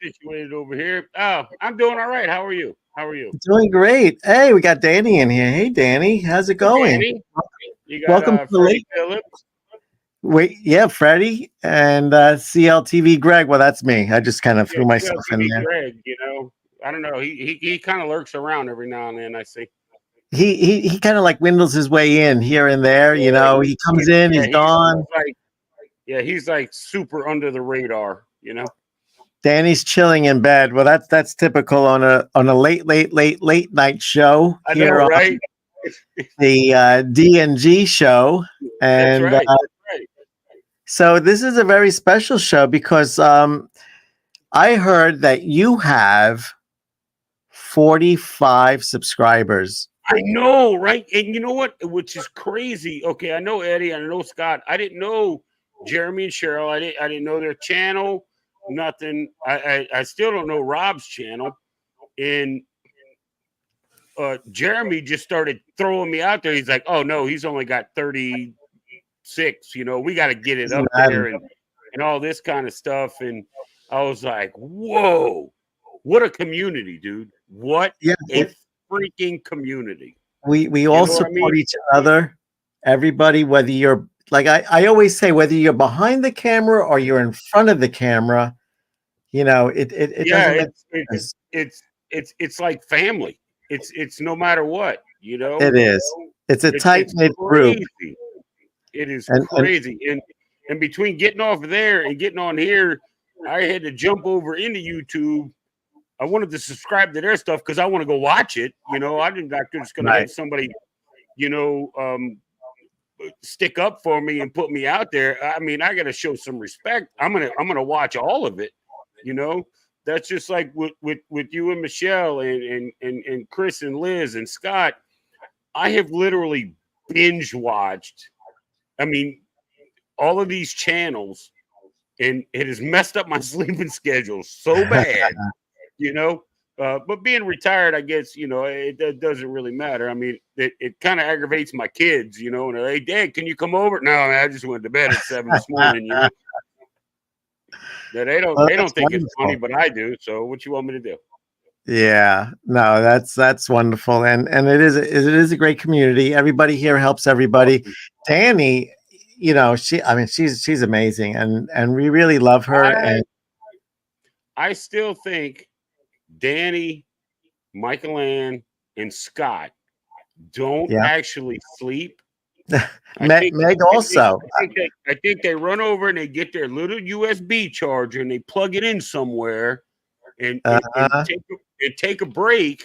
situated over here. Oh, I'm doing all right. How are you? How are you? Doing great. Hey, we got Danny in here. Hey, Danny, how's it Hey, going? Danny. You got Welcome to the Freddie late. Phillips. Wait, yeah, Freddie and CLTV Greg. Well, that's me. I just kind of Yeah, threw myself in CLTV there. Greg. I don't know. He kind of lurks around every now and then. I see. He kind of like windows his way in here and there. Yeah, He comes in, yeah. he's gone. He's like super under the radar. Danny's chilling in bed. Well, that's typical on a late night show I know, here on right? the D&G show, That's and right. That's right. so this is a very special show because I heard that you have 45 subscribers. I know, right? And you know what? Which is crazy. Okay, I know Eddie. I know Scott. I didn't know Jeremy and Cheryl. I didn't know their channel. Nothing. I still don't know Rob's channel. And Jeremy just started throwing me out there. He's like, "Oh no, he's only got 36. We got to get it up there and all this kind of stuff." And I was like, "Whoa, what a community, dude! What Yeah, a freaking community!" we You all know what I mean? support each other. Everybody, whether you're like I always say, whether you're behind the camera or you're in front of the camera, it Yeah, doesn't make it's sense. it's it's like family. It's no matter what. It is. It's a tight It's knit group, crazy. It is and crazy. And between getting off of there and getting on here, I had to jump over into YouTube. I wanted to subscribe to their stuff because I want to go watch it. I didn't like just going to right. have somebody, you know, um, stick up for me and put me out there. I mean, I got to show some respect. I'm gonna watch all of it. You know, that's just like with you and Michelle and Chris and Liz and Scott. I have literally binge watched. I mean, all of these channels, and it has messed up my sleeping schedule so bad. You know. But being retired, I guess, it doesn't really matter. I mean, it kind of aggravates my kids, and they're like, "Hey, Dad, can you come over?" No, man, I just went to bed at 7 this morning. That they don't Well, they that's don't think it's funny, wonderful. but I do. So, what you want me to do? Yeah, no, that's wonderful, and it is a great community. Everybody here helps everybody. Awesome. Danny, I mean, she's amazing, and we really love her. I And I still think Danny, Michael Ann, and Scott don't yeah, actually sleep. I think Meg also. I think they run over and they get their little USB charger and they plug it in somewhere and and, and Uh, take a, and take a break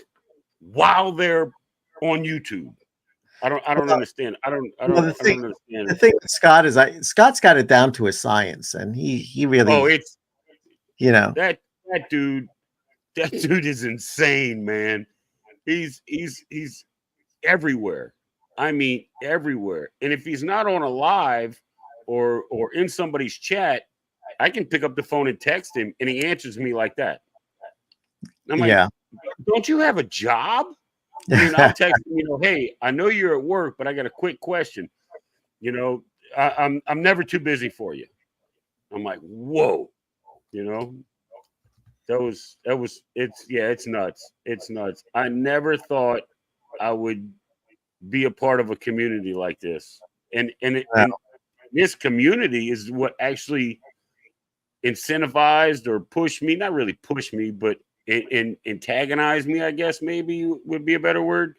while they're on YouTube. I don't well, understand. I don't I well, don't the I thing don't understand the it. thing with Scott is Scott's got it down to a science, and he Oh, really, it's you know, that that dude. That dude is insane, man. He's everywhere. I mean, everywhere. And if he's not on a live or in somebody's chat, I can pick up the phone and text him, and he answers me like that. I'm like, yeah. don't you have a job? I mean, I'll text him, hey, I know you're at work, but I got a quick question. You know, I'm never too busy for you. I'm like, whoa, you know, it's nuts. It's nuts. I never thought I would be a part of a community like this. And this community is what actually incentivized or pushed me, not really pushed me, but antagonized me, I guess maybe would be a better word.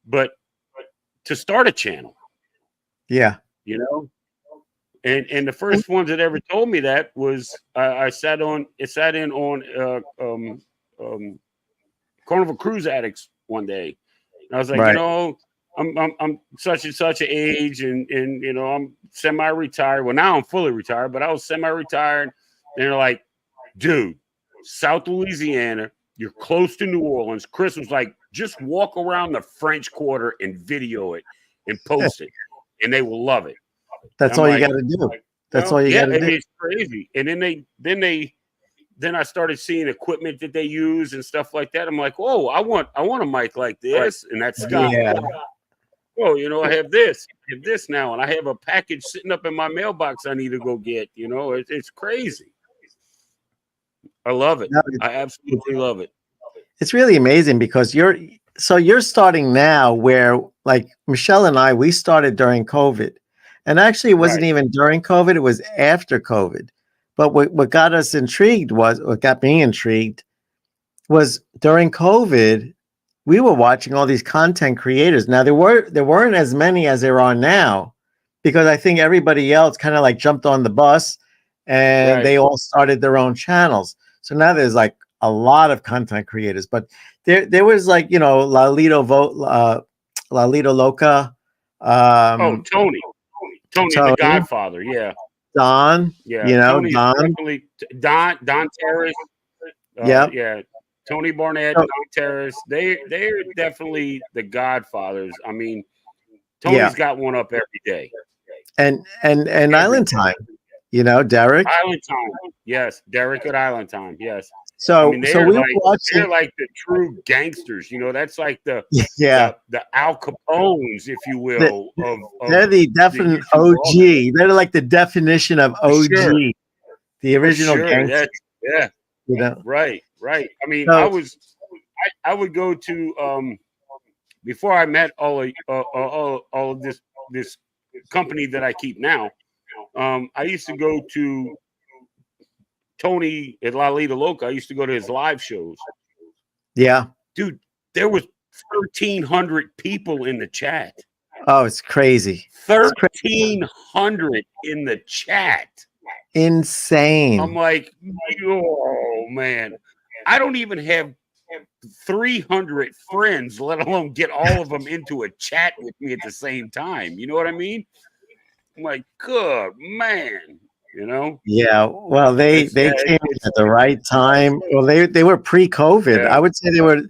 But to start a channel, Yeah. you know, and the first ones that ever told me that was I sat in on Carnival Cruise Addicts one day. And I was like, Right. I'm such and such an age, and I'm semi-retired. Well, now I'm fully retired, but I was semi-retired. And they're like, dude, South Louisiana, you're close to New Orleans. Chris was like, just walk around the French Quarter and video it and post it, and they will love it. And That's I'm all you got like, to do. That's all you yeah, got to I do. mean, it's crazy. And then I started seeing equipment that they use and stuff like that. I'm like, oh, I want a mic like this, and that's Scott. Yeah. Oh, I have this now, and I have a package sitting up in my mailbox I need to go get. It's crazy. I love it. No, I absolutely love it. it's really amazing because you're starting now where like Michelle and I, we started during COVID. And actually it wasn't Right. even during COVID, it was after COVID. But what got us intrigued was what got me intrigued was during COVID, we were watching all these content creators. Now there weren't as many as there are now because I think everybody else kind of like jumped on the bus and Right. they all started their own channels. So now there's like a lot of content creators, but there was like, Lalito Loca, Oh, um, Tony, the Tony, Godfather. Yeah. Don, Yeah. Tony's Don. definitely Don Terrace. Yep. Yeah. Tony Barnett, So, Don Terrace. They're definitely the Godfathers. I mean, yeah. Tony's got one up every day. And Every Island day. Time, Derek. Island Time. Yes. Derek at Island Time. Yes. I So mean, so we were watching. they're like the true gangsters. You know, that's like Yeah. the Al Capones, if you The, will, of they're the the definite YouTube world. OG. They're like the definition of For sure. OG, the For original sure. gangster. That's yeah. You know. Right. Right. I mean, So I would go to before I met all of this company that I keep now. I used to go to Tony at Lalita Loca. I used to go to his live shows. yeah. Dude, there was 1,300 people in the chat. Oh, it's crazy. It's crazy. 1,300 in the chat. Insane. I'm like, oh man, I don't even have 300 friends, let alone get all of them into a chat with me at the same time. You know what I mean? I'm like, good man. You know? Yeah. Well, they It's they came at the right time. Well, they were pre-COVID. yeah, I would say they were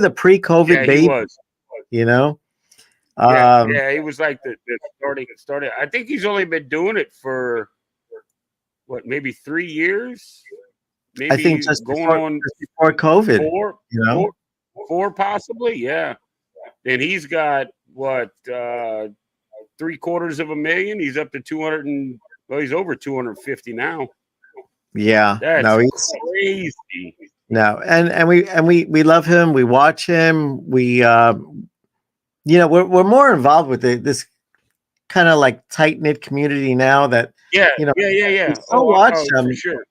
the pre-COVID yeah, he baby. was. You know. Yeah, Um, yeah, he was like the starting. I think he's only been doing it for what, maybe 3 years, I think maybe just going on before COVID. four, You know. four, four possibly. Yeah, and he's got what 750,000. He's up to 200 and well, he's over 250 now. Yeah. That's No, he's crazy. no, and we love him. We watch him. We're more involved with this kind of like tight knit community now that Yeah, we yeah. still watch For them, sure.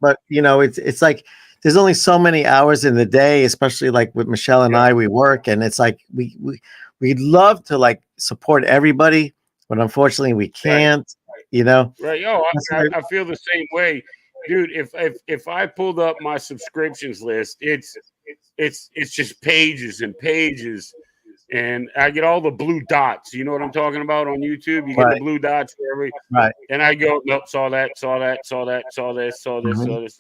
but it's like there's only so many hours in the day, especially like with Michelle and Yeah, I, we work, and it's like we'd love to like support everybody, but unfortunately we right, can't. You know, right. Oh, That's I, why- I feel the same way, dude. If I pulled up my subscriptions list, it's just pages and pages, and I get all the blue dots. You know what I'm talking about on YouTube? You get the right, blue dots for every, right. and I go, nope, saw that, saw that, saw that, saw this, saw this, Mhm. saw this,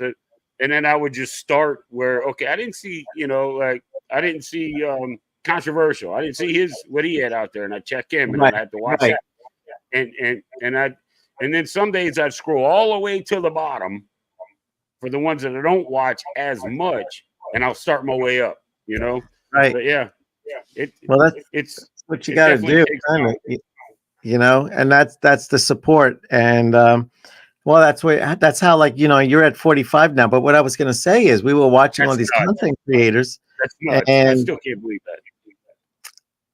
and then I would just start where okay, I didn't see, like I didn't see controversial. I didn't see what he had out there, and I check him, and Right, then I had to watch right. that, and then some days I'd scroll all the way to the bottom for the ones that I don't watch as much, and I'll start my way up. Right. But yeah, Well, it's what you it got to definitely do, takes kind time. of, and that's the support. And well, that's how, like, you're at 45 now. But what I was going to say is we were watching all That's these nuts. content creators, That's nuts. I and still can't believe that.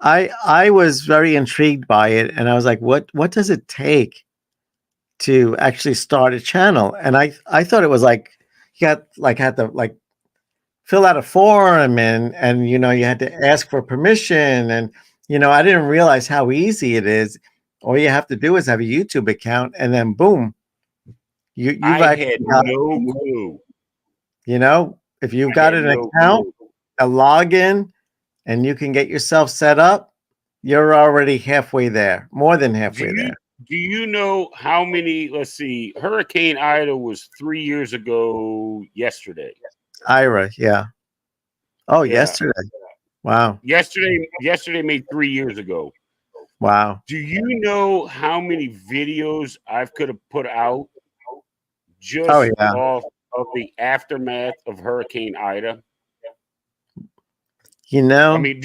I was very intrigued by it, and I was like, what does it take to actually start a channel? And I thought it was like you had to like fill out a form, and you had to ask for permission, and I didn't realize how easy it is. All you have to do is have a YouTube account, and then boom, you've I actually had got, no clue. if you've I got had an no account, clue. a login, and you can get yourself set up, you're already halfway there, more than Do halfway you there. do you know how many? Let's see. Hurricane Ida was 3 years ago yesterday. Ira, yeah. Oh, Yeah, yesterday. Wow. yesterday made 3 years ago. Wow. Do you know how many videos I could have put out Oh, just yeah. off of the aftermath of Hurricane Ida? I You mean,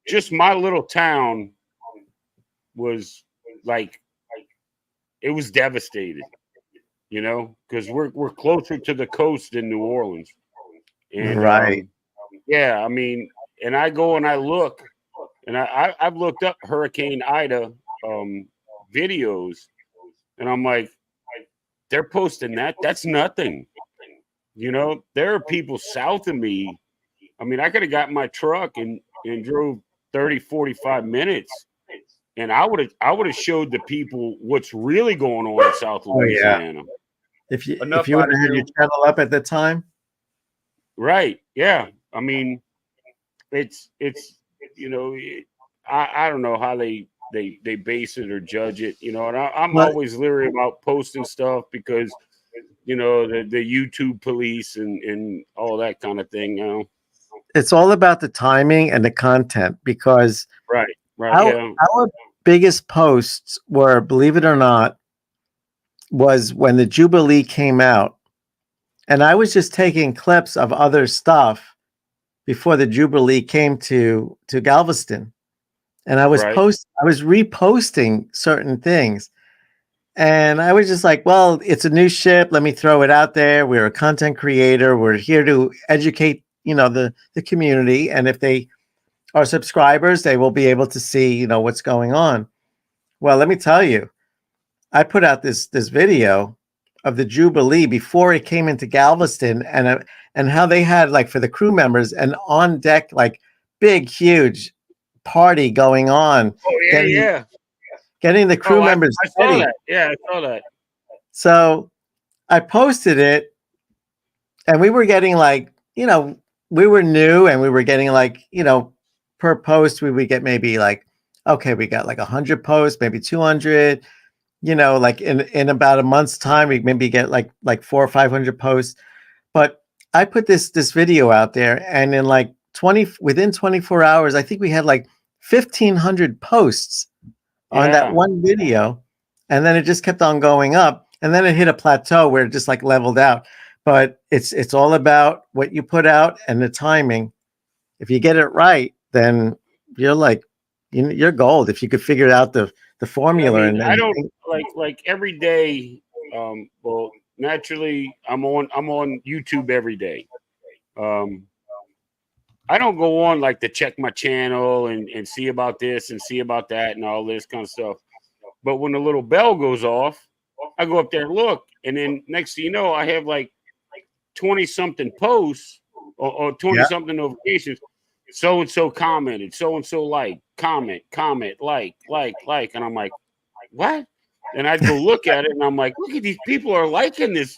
just my little town was like it was devastated. because we're closer to the coast than New Orleans. And Right. yeah, I mean, and I go and I look, and I've looked up Hurricane Ida videos, and I'm like, they're posting that. That's nothing. There are people south of me. I mean, I could have got in my truck and drove 30, 45 minutes, and I would have showed the people what's really going on in South Oh yeah. Louisiana. If Enough you would out of have had here. your channel up at the time. Right. Yeah. I mean, it's I don't know how they base it or judge it, and I'm Well, always leery about posting stuff because the YouTube police and all that kind of thing. it's all about the timing and the content because Right, our yeah, our biggest posts were, believe it or not, was when the Jubilee came out, and I was just taking clips of other stuff before the Jubilee came to Galveston, and I was right, reposting certain things, and I was just like, well, it's a new ship. Let me throw it out there. We're a content creator. We're here to educate, the community, and if they are subscribers, they will be able to see, what's going on. Well, let me tell you, I put out this video of the Jubilee before it came into Galveston, and how they had, like, for the crew members, an on deck, like, big huge party going on, oh yeah, getting yeah. getting the Oh, crew I members saw ready. that. Yeah, I saw that. So I posted it, and we were getting, like, we were new, and we were getting, like, per post we would get maybe, like, okay, we got like 100 posts, maybe 200. Like, in about a month's time we maybe get like 400 or 500 posts. But I put this video out there, and in like within 24 hours, I think we had like 1,500 posts on that Yeah, one video, and then it just kept on going up, and then it hit a plateau where it just, like, leveled out. But it's all about what you put out and the timing. If you get it right, then you're like, you're gold. If you could figure out the I formula, mean, and I then don't like every day. Well, naturally, I'm on YouTube every day. Um, I don't go on like to check my channel and see about this and see about that and all this kind of stuff. But when the little bell goes off, I go up there and look, and then next thing you know, I have like 20 something posts or 20 yeah. something notifications. So and so commented, so and so comment, like, and I'm like, what? And I'd go look at it, and I'm like, look at these people are liking this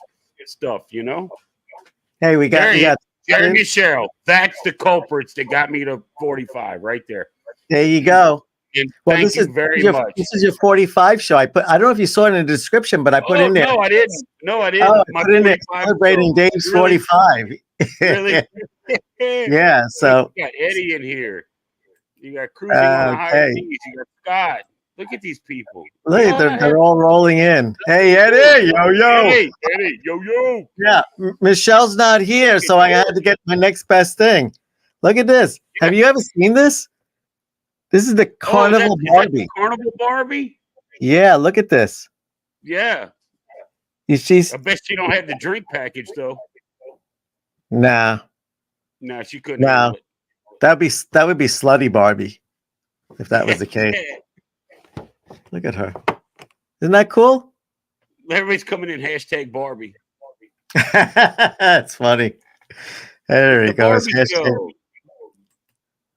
stuff. Hey, There you he is, got Jeremy Sherrill. That's the culprits that got me to 45 right there. there you go. And Well, thank you very much. this is your 45 show. I don't know if you saw it in the description, but I put Oh in there. no, I didn't. No, I Oh, didn't. I My put in there 45 celebrating show. Dave's Really, 45. really. Yeah. Look, So you got Eddie in here. You got cruising on the higher okay. D's. You got Scott. Look at these people. We Look, all have they're all rolling in. Hey, Eddie, yo. Eddie, yo. Yeah, Michelle's not here, so I had to get my next best thing. Look at this. Yeah. Have you ever seen this? This is the Oh, Carnival is that the Barbie. Carnival Barbie? Yeah, look at this. Yeah. She's I bet she don't have the drink package though. nah, No, she couldn't nah. handle it. That would be slutty Barbie if that was the case. Look at her. Isn't that cool? Everybody's coming in hashtag Barbie. That's funny. There It's he the goes. Barbie show.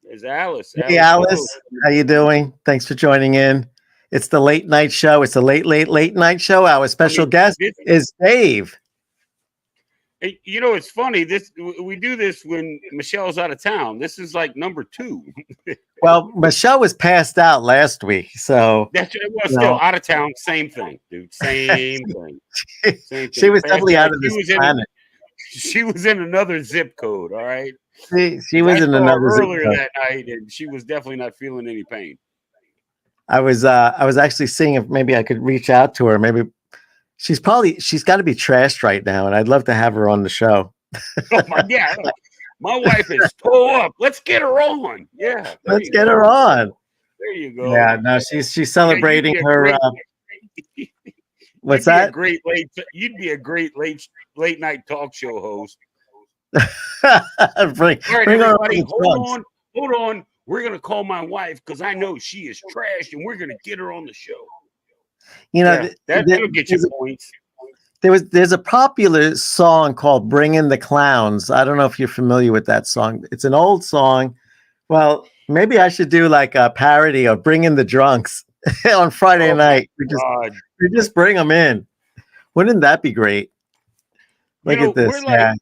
There's Alice. Hey, Alice, how you doing? Thanks for joining in. It's the late night show. It's the late night show. Our special guest is Dave. It's funny. We do this when Michelle's out of town. This is like number 2. Well, Michelle was passed out last week, so That's it. Was still out of town. Same thing, dude. Same thing. Same thing. She was definitely out of this planet. She was in another zip code. All right. She was in another zip earlier code that night, and she was definitely not feeling any pain. I was actually seeing if maybe I could reach out to her. Maybe she's got to be trashed right now, and I'd love to have her on the show. Oh my my wife is toe up. Let's get her on. Yeah, let's get her on. There you go. Yeah, no, she's celebrating her. What's be a that? great you'd be a great late night talk show host. bring All right, bring our everybody, own trunks. hold on. We're gonna call my wife because I know she is trash, and we're gonna get her on the show. You know, Yeah, that'll get you points. there's a popular song called "Bring in the Clowns." I don't know if you're familiar with that song. It's an old song. Well, maybe I should do like a parody of "Bring in the Drunks" on Friday Oh night. my God. We just bring them in. Wouldn't that be great? You Look at know, this. we're like Yeah.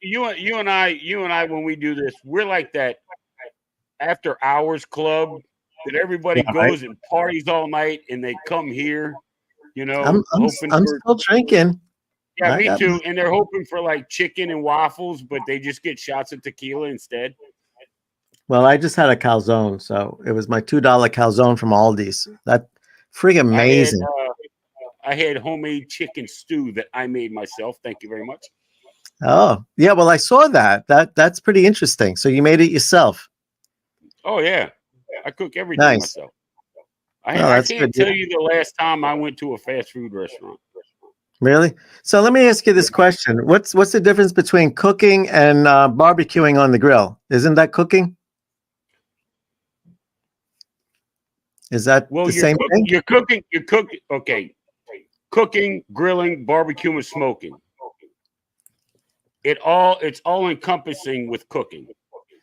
you and I when we do this, we're like that after hours club that everybody Yeah, right. goes and parties all night and they come here, you I'm know, I'm hoping I'm for still drinking. yeah, I me got too. And they're hoping for like chicken and waffles, but they just get shots of tequila instead. Well, I just had a calzone, so it was my $2 calzone from Aldi's. That freaking I had amazing. I had homemade chicken stew that I made myself. Thank you very much. Oh, yeah. Well, I saw that. That's pretty interesting. So you made it yourself. Oh yeah, I cook everything Nice. myself. Oh, I that's can't good. tell you the last time I went to a fast food restaurant. Really? So let me ask you Yeah. this question. What's the difference between cooking and barbecuing on the grill? Isn't that cooking? Is that Well, the same thing? you're cooking. Okay, cooking, grilling, barbecuing, smoking. It's all encompassing with cooking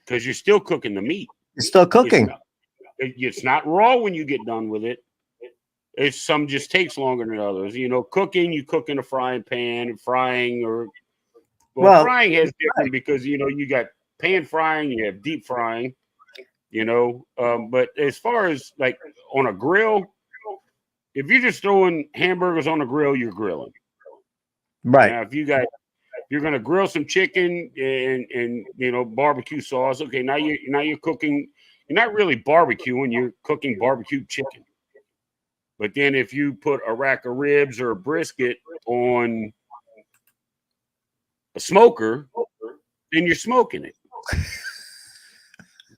because you're still cooking the meat. You're still It's cooking. not it's not raw when you get done with it. It's some just takes longer than others. You know, cooking you cook in a frying pan, frying or well, Well, frying has different because you know you got pan frying, you have deep frying. You know, but as far as like on a grill, if you're just throwing hamburgers on a grill, you're grilling. right. Now, if you're gonna grill some chicken and you know barbecue sauce, okay, now you're cooking. You're not really barbecuing; you're cooking barbecue chicken. But then if you put a rack of ribs or a brisket on a smoker, then you're smoking it,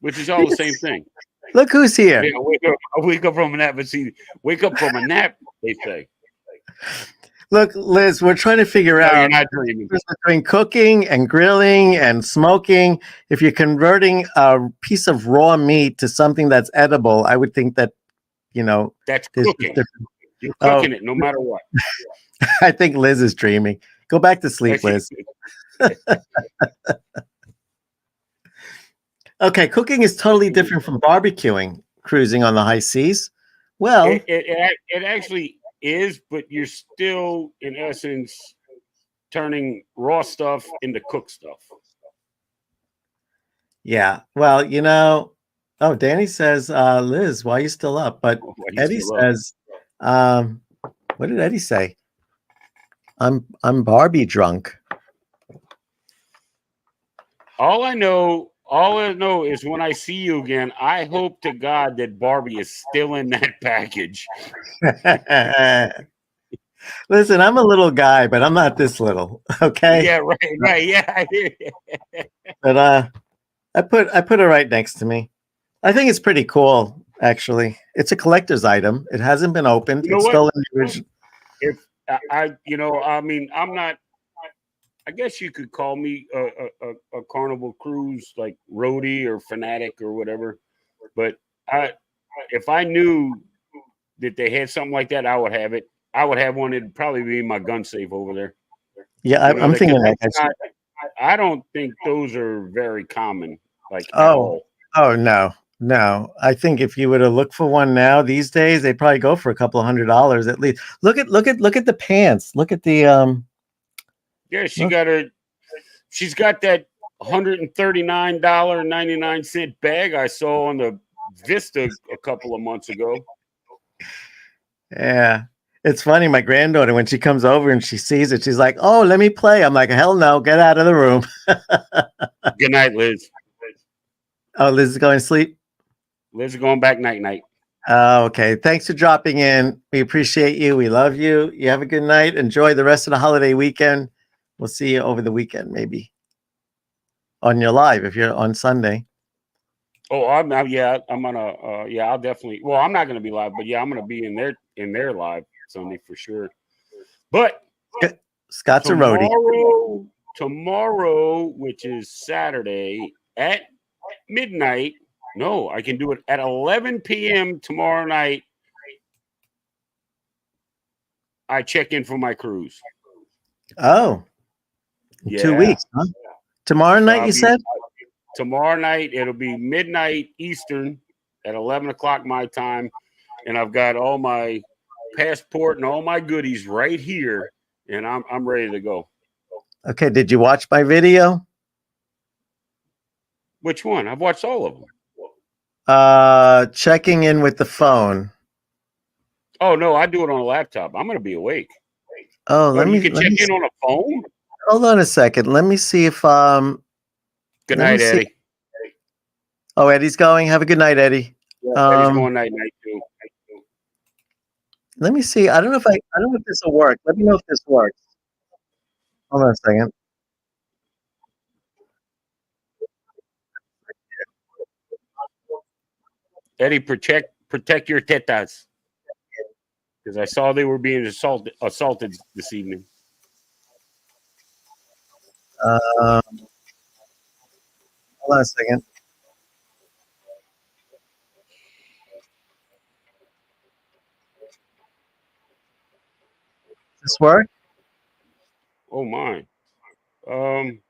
which is all the same thing. Look who's here. Yeah, I wake up from a nap, but see, wake up from a nap, they say. Look, Liz, we're trying to figure No, you're out not dreaming. between cooking and grilling and smoking. If you're converting a piece of raw meat to something that's edible, I would think that, you know, That's there's just cooking. different. You're Oh, cooking it no matter what. I think Liz is dreaming. Go back to sleep, Actually, Liz. Okay, cooking is totally different from barbecuing, cruising on the high seas. Well, it actually is, but you're still in essence turning raw stuff into cooked stuff. yeah. Well, you know, oh, Danny says, Liz, why are you still up? But Oh, he's Eddie still up. says, what did Eddie say? I'm Barbie drunk. All I know is when I see you again, I hope to God that Barbie is still in that package. Listen, I'm a little guy, but I'm not this little. Okay. Yeah, right. Yeah, I hear you. But I put it right next to me. I think it's pretty cool, actually. It's a collector's item. It hasn't been opened. You know It's what? still in the original. If you know, I mean, I'm not. I guess you could call me a Carnival Cruise like roadie or fanatic or whatever. But if I knew that they had something like that, I would have it. I would have one. It'd probably be in my gun safe over there. Yeah, You know, I'm thinking because that. I don't think those are very common, like at Oh, all. oh no, no. I think if you were to look for one now these days, they probably go for a couple of $100 at least. Look at the pants. Look at the Yeah, look. she's got that $139.99 bag I saw on the Vista a couple of months ago. Yeah. It's funny, my granddaughter, when she comes over and she sees it, she's like, "Oh, let me play." I'm like, "Hell no, get out of the room." Good night, Liz. Oh, Liz is going to sleep. Liz is going back night night. Oh, okay. Thanks for dropping in. We appreciate you. We love you. You have a good night. Enjoy the rest of the holiday weekend. We'll see you over the weekend, maybe on your live if you're on Sunday. Oh, I'm gonna yeah, I'll definitely. Well, I'm not gonna be live, but yeah, I'm gonna be in their live Sunday for sure. But Scott's a roadie. Tomorrow, which is Saturday at midnight. No, I can do it at 11 p.m. tomorrow night. I check in for my cruise. Oh, in 2 weeks, huh? Tomorrow night, you said? Tomorrow night, it'll be midnight Eastern at 11 o'clock my time. And I've got all my passport and all my goodies right here. And I'm ready to go. Okay. Did you watch my video? Which one? I've watched all of them. Checking in with the phone. Oh no, I do it on a laptop. I'm gonna be awake. Oh, you can check in on a phone? Hold on a second. Let me see if Good night, Eddie. Oh, Eddie's going. Have a good night, Eddie. Yeah, Eddie's going night too. Let me see. I don't know if this will work. Let me know if this works. Hold on a second. Eddie, protect your tetas. Because I saw they were being assaulted this evening. Hold on a second. Does this work? Oh my. Can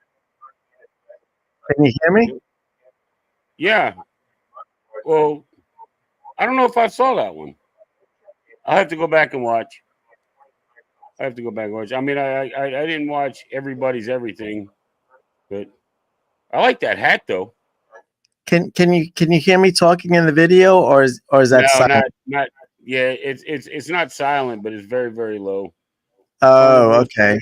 you hear me? Yeah. Well, I don't know if I saw that one. I'll have to go back and watch. I mean, I didn't watch everybody's everything, but I like that hat though. Can you hear me talking in the video, or is that silent? not yeah, it's not silent, but it's very, very low. Oh, okay.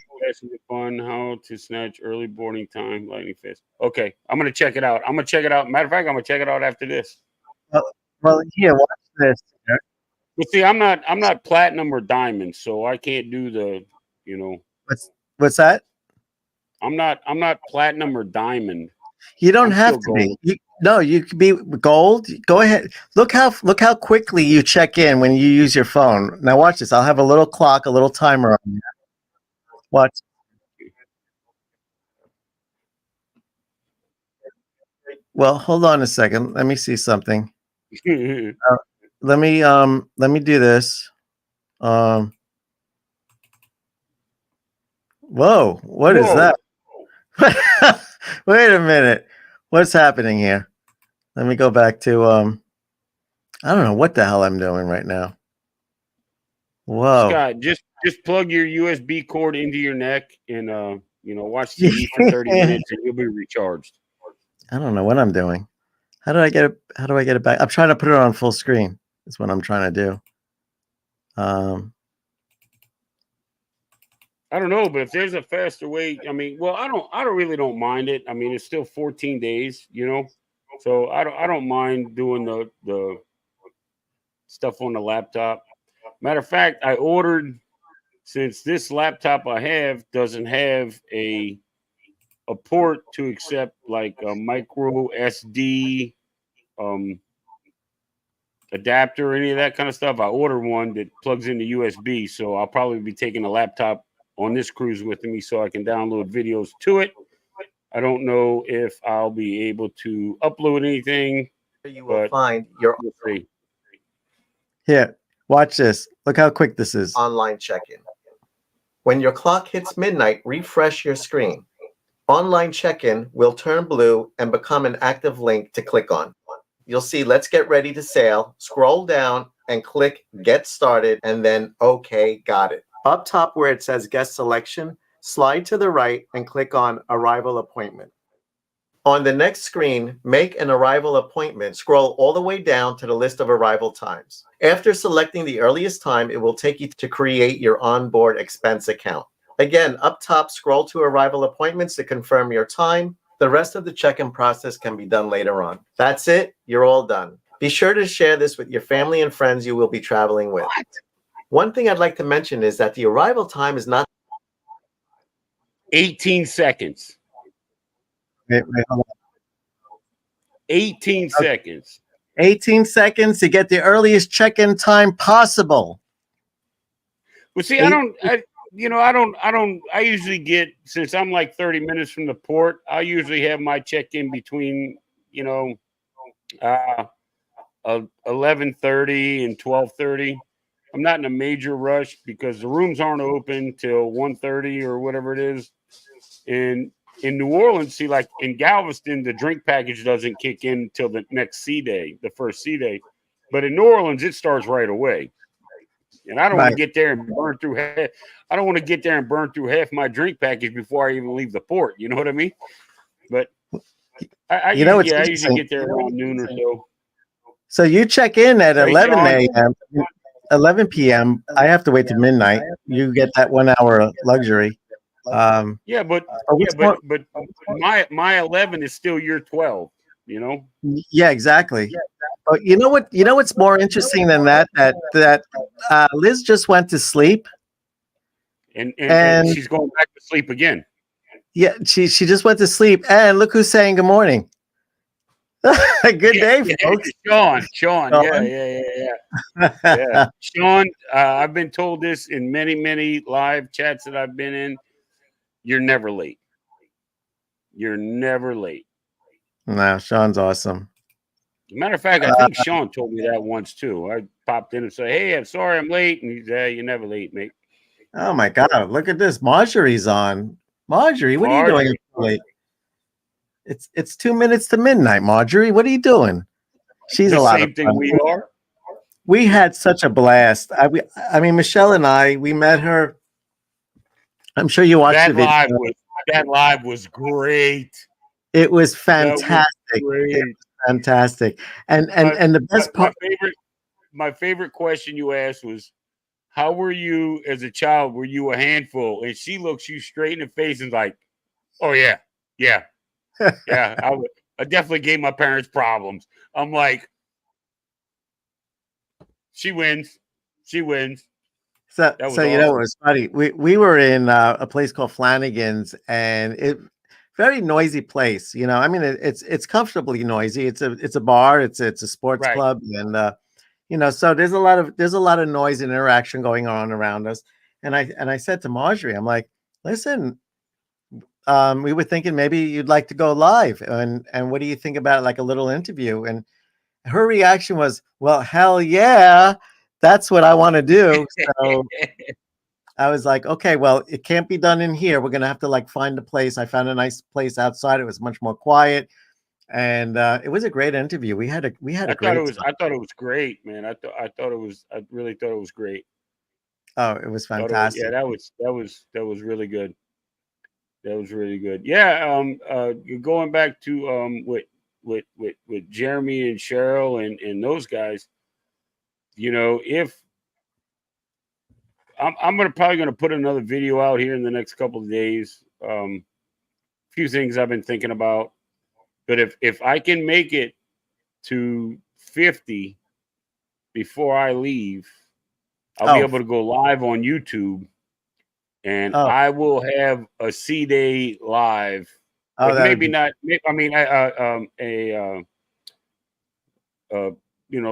Fun, how to snatch early boarding time, lightning fist. Okay, I'm gonna check it out. Matter of fact, I'm gonna check it out after this. Well, here, watch this. But see, I'm not platinum or diamond, so I can't do the, What's that? I'm not platinum or diamond. You don't have to be. You could be gold. Go ahead. Look how quickly you check in when you use your phone. Now watch this. I'll have a little clock, a little timer on here. Watch. Well, hold on a second. Let me see something. Let me do this. Whoa, what is that? Wait a minute. What's happening here? Let me go back to I don't know what the hell I'm doing right now. Whoa. Scott, just plug your USB cord into your neck and watch TV for 30 minutes and you'll be recharged. I don't know what I'm doing. How do I get it back? I'm trying to put it on full screen. That's what I'm trying to do. I don't know, but if there's a faster way, I mean, well, I really don't mind it. I mean, it's still 14 days, so I don't mind doing the stuff on the laptop. Matter of fact, I ordered, since this laptop I have doesn't have a port to accept like a micro SD adapter or any of that kind of stuff. I ordered one that plugs into USB, so I'll probably be taking a laptop on this cruise with me so I can download videos to it. I don't know if I'll be able to upload anything. You will find your Here, watch this. Look how quick this is. Online check-in. When your clock hits midnight, refresh your screen. Online check-in will turn blue and become an active link to click on. You'll see Let's Get Ready to Sail. Scroll down and click Get Started and then OK, got it. Up top where it says Guest Selection, slide to the right and click on Arrival Appointment. On the next screen, make an arrival appointment. Scroll all the way down to the list of arrival times. After selecting the earliest time, it will take you to create your onboard expense account. Again, up top, scroll to arrival appointments to confirm your time. The rest of the check-in process can be done later on. That's it. You're all done. Be sure to share this with your family and friends you will be traveling with. One thing I'd like to mention is that the arrival time is not 18 seconds. Wait, hold on. 18 seconds. 18 seconds to get the earliest check-in time possible. Well, see, I usually get, since I'm like 30 minutes from the port, I usually have my check in between, you know, uh, 11:30 and 12:30. I'm not in a major rush because the rooms aren't open till 1:30 or whatever it is. And in New Orleans, see, like in Galveston, the drink package doesn't kick in until the next C day, the first C day. But in New Orleans, it starts right away. And I don't want to Right. get there and burn through half. I don't want to get there and burn through half my drink package before I even leave the port. You know what I mean? But You know, it's I usually interesting. get there around noon or so. So you check in at Right, 11 Sean? a.m., 11 p.m. I have to wait to midnight. You get that 1 hour luxury. Um, Yeah, but what's more, but my 11 is still your 12. You know, yeah, exactly. But you know what? You know what's more interesting than that? That Liz just went to sleep, and and she's going back to sleep again. yeah, she just went to sleep, and look who's saying good morning. Good Yeah, day, yeah, folks. Sean. Yeah, Sean. yeah. Sean, I've been told this in many live chats that I've been in. You're never late. You're never late. No, Sean's awesome. Matter of fact, I think Sean told me that once too. I popped in and said, "Hey, I'm sorry I'm late," and he said, "Hey, you're never late, mate." Oh my God, look at this. Marjorie's on. Marjorie, what are you doing Marjorie, late? It's 2 minutes to midnight, Marjorie. What are you doing? She's the a lot of same thing fun. we are. We had such a blast. I mean, Michelle and I, we met her. I'm sure you watched the That video. live was that live was great. It was That was fantastic. It great. was fantastic. And My, and the best part, my favorite question you asked was, "How were you as a child? Were you a handful?" And she looks you straight in the face and like, "Oh yeah, yeah, yeah. I definitely gave my parents problems." I'm like, "She wins. She wins." That so was you know it awesome. was funny. We were in a place called Flanagan's, and it very noisy place. You know, I mean it's comfortably noisy. It's a bar. It's a sports Right. club, and you know, so there's a lot of noise and interaction going on around us. And I said to Marjorie, I'm like, listen, we were thinking maybe you'd like to go live, and what do you think about like a little interview? And her reaction was, well, hell yeah, that's what I want to do. So I was like, okay, well, it can't be done in here. We're gonna have to like find a place. I found a nice place outside. It was much more quiet, and it was a great interview. We had a great time. I thought it was great, man. I really thought it was great. Oh, it was Thought it was, yeah, fantastic. that was really good. That was really good. Yeah, going back to with Jeremy and Cheryl and those guys, if I'm probably gonna put another video out here in the next couple of days. Few things I've been thinking about, but if I can make it to 50 before I leave, I'll be Oh, able to go live on YouTube, and oh, I will have a C day live. oh, Like that would maybe be not. I mean, uh,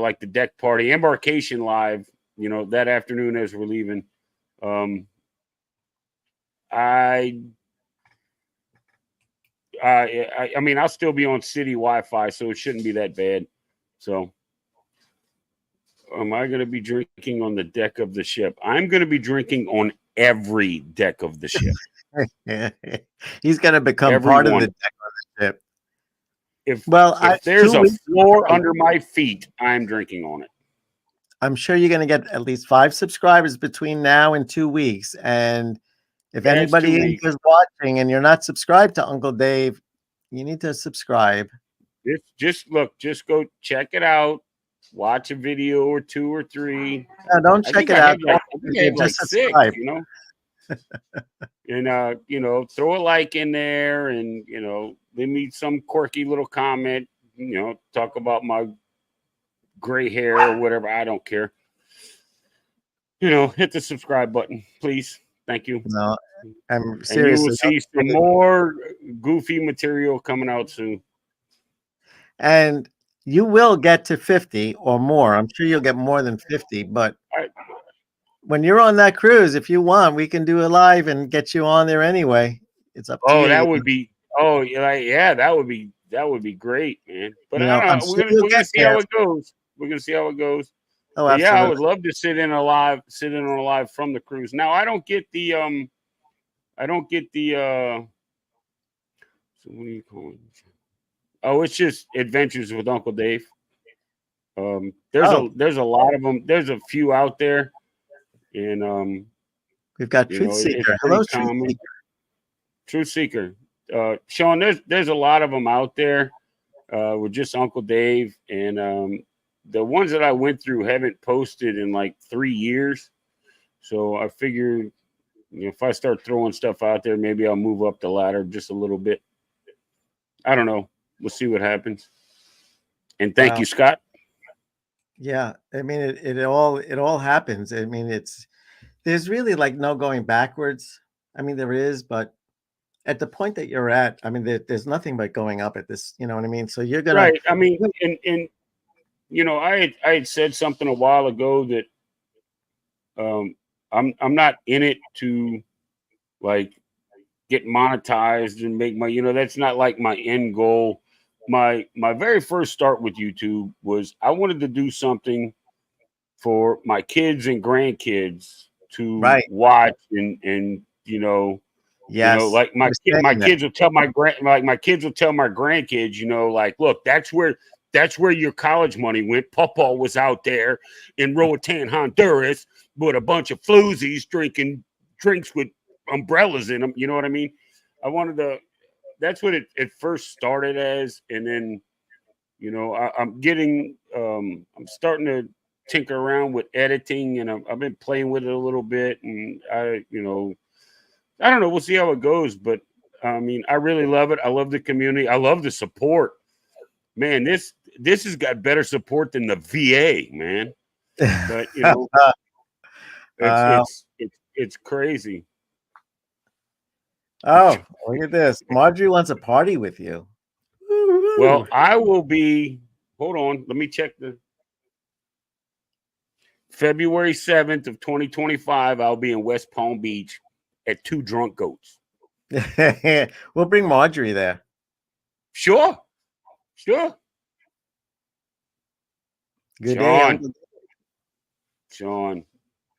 like the deck party embarkation live. That afternoon as we're leaving. Um, I, I mean, I'll still be on city Wi-Fi, so it shouldn't be that bad. So, am I going to be drinking on the deck of the ship? I'm going to be drinking on every deck of the ship. he's gonna become part of the Everyone. decorative. If Well, if there's two a weeks. floor under my feet, I'm drinking on it. I'm sure you're gonna get at least 5 subscribers between now and 2 weeks. And if Yeah, it's anybody 2 weeks. is watching and you're not subscribed to Uncle Dave, you need to subscribe. Just look, just go check it out. Watch a video or two or three. No, don't check it out. I think I have like Just six, subscribe. and throw a like in there, and leave me some quirky little comment. Talk about my gray hair or whatever. I don't care. Hit the subscribe button, please. Thank you. No, I'm And you will seriously. see some more goofy material coming out soon. And you will get to 50 or more. I'm sure you'll get more than 50, but I, when you're on that cruise, if you want, we can do a live and get you on there anyway. It's up to Oh, you. that would be. Oh, yeah, that would be great, man. But You I know, don't I'm know. sure you'll We're gonna get see there. how it goes. We're gonna see how it goes. Oh, But yeah, I would absolutely. love to sit in on a live from the cruise. Now I don't get the so what do you call it? Oh, it's just Adventures with Uncle Dave. Oh, There's a lot of them. There's a few out there, and we've got you Truth know, it's Seeker. pretty Hello, Truth common. Seeker. Truth Seeker, Sean. There's a lot of them out there with just Uncle Dave, and the ones that I went through haven't posted in like 3 years. So I figured, if I start throwing stuff out there, maybe I'll move up the ladder just a little bit. I don't know. We'll see what happens. And thank you, Well, Scott. yeah. I mean, it all happens. I mean, there's really like no going backwards. I mean, there is, but at the point that you're at, I mean, there's nothing but going up at this. You know what I mean? So you're gonna. Right. I mean, and I had said something a while ago that I'm not in it to like get monetized and make my, that's not like my end goal. My very first start with YouTube was I wanted to do something for my kids and grandkids to Right. watch, and Yes. like I was my saying that. kids will tell my kids will tell my grandkids, like, look, that's where your college money went. Papa was out there in Roatan, Honduras, with a bunch of floozies drinking drinks with umbrellas in them. You know what I mean? I wanted to. That's what it first started as, and then I'm starting to tinker around with editing, and I've been playing with it a little bit, and I don't know. We'll see how it goes, but I mean, I really love it. I love the community. I love the support. Man, this has got better support than the VA, man. But it's uh, it's it's crazy. oh, look at this. Marjorie wants a party with you. Well, Woo-hoo. I will be. Hold on, let me check the February 7th of 2025. I'll be in West Palm Beach at Two Drunk Goats. We'll bring Marjorie there. Sure, sure, Good day, Sean, Uncle. Sean,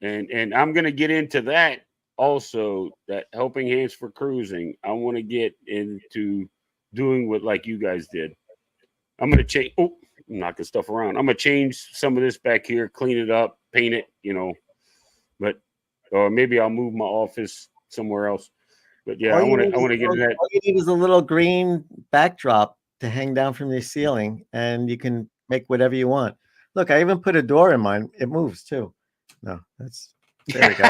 and I'm gonna get into that also. That helping hands for cruising. I want to get into doing what like you guys did. I'm gonna change. Oh, I'm knocking stuff around. I'm gonna change some of this back here, clean it up, paint it. But or maybe I'll move my office somewhere else. But yeah, All you need I is want to get in that. a little green backdrop to hang down from the ceiling, and you can make whatever you want. Look, I even put a door in mine. It moves too. No, there we go.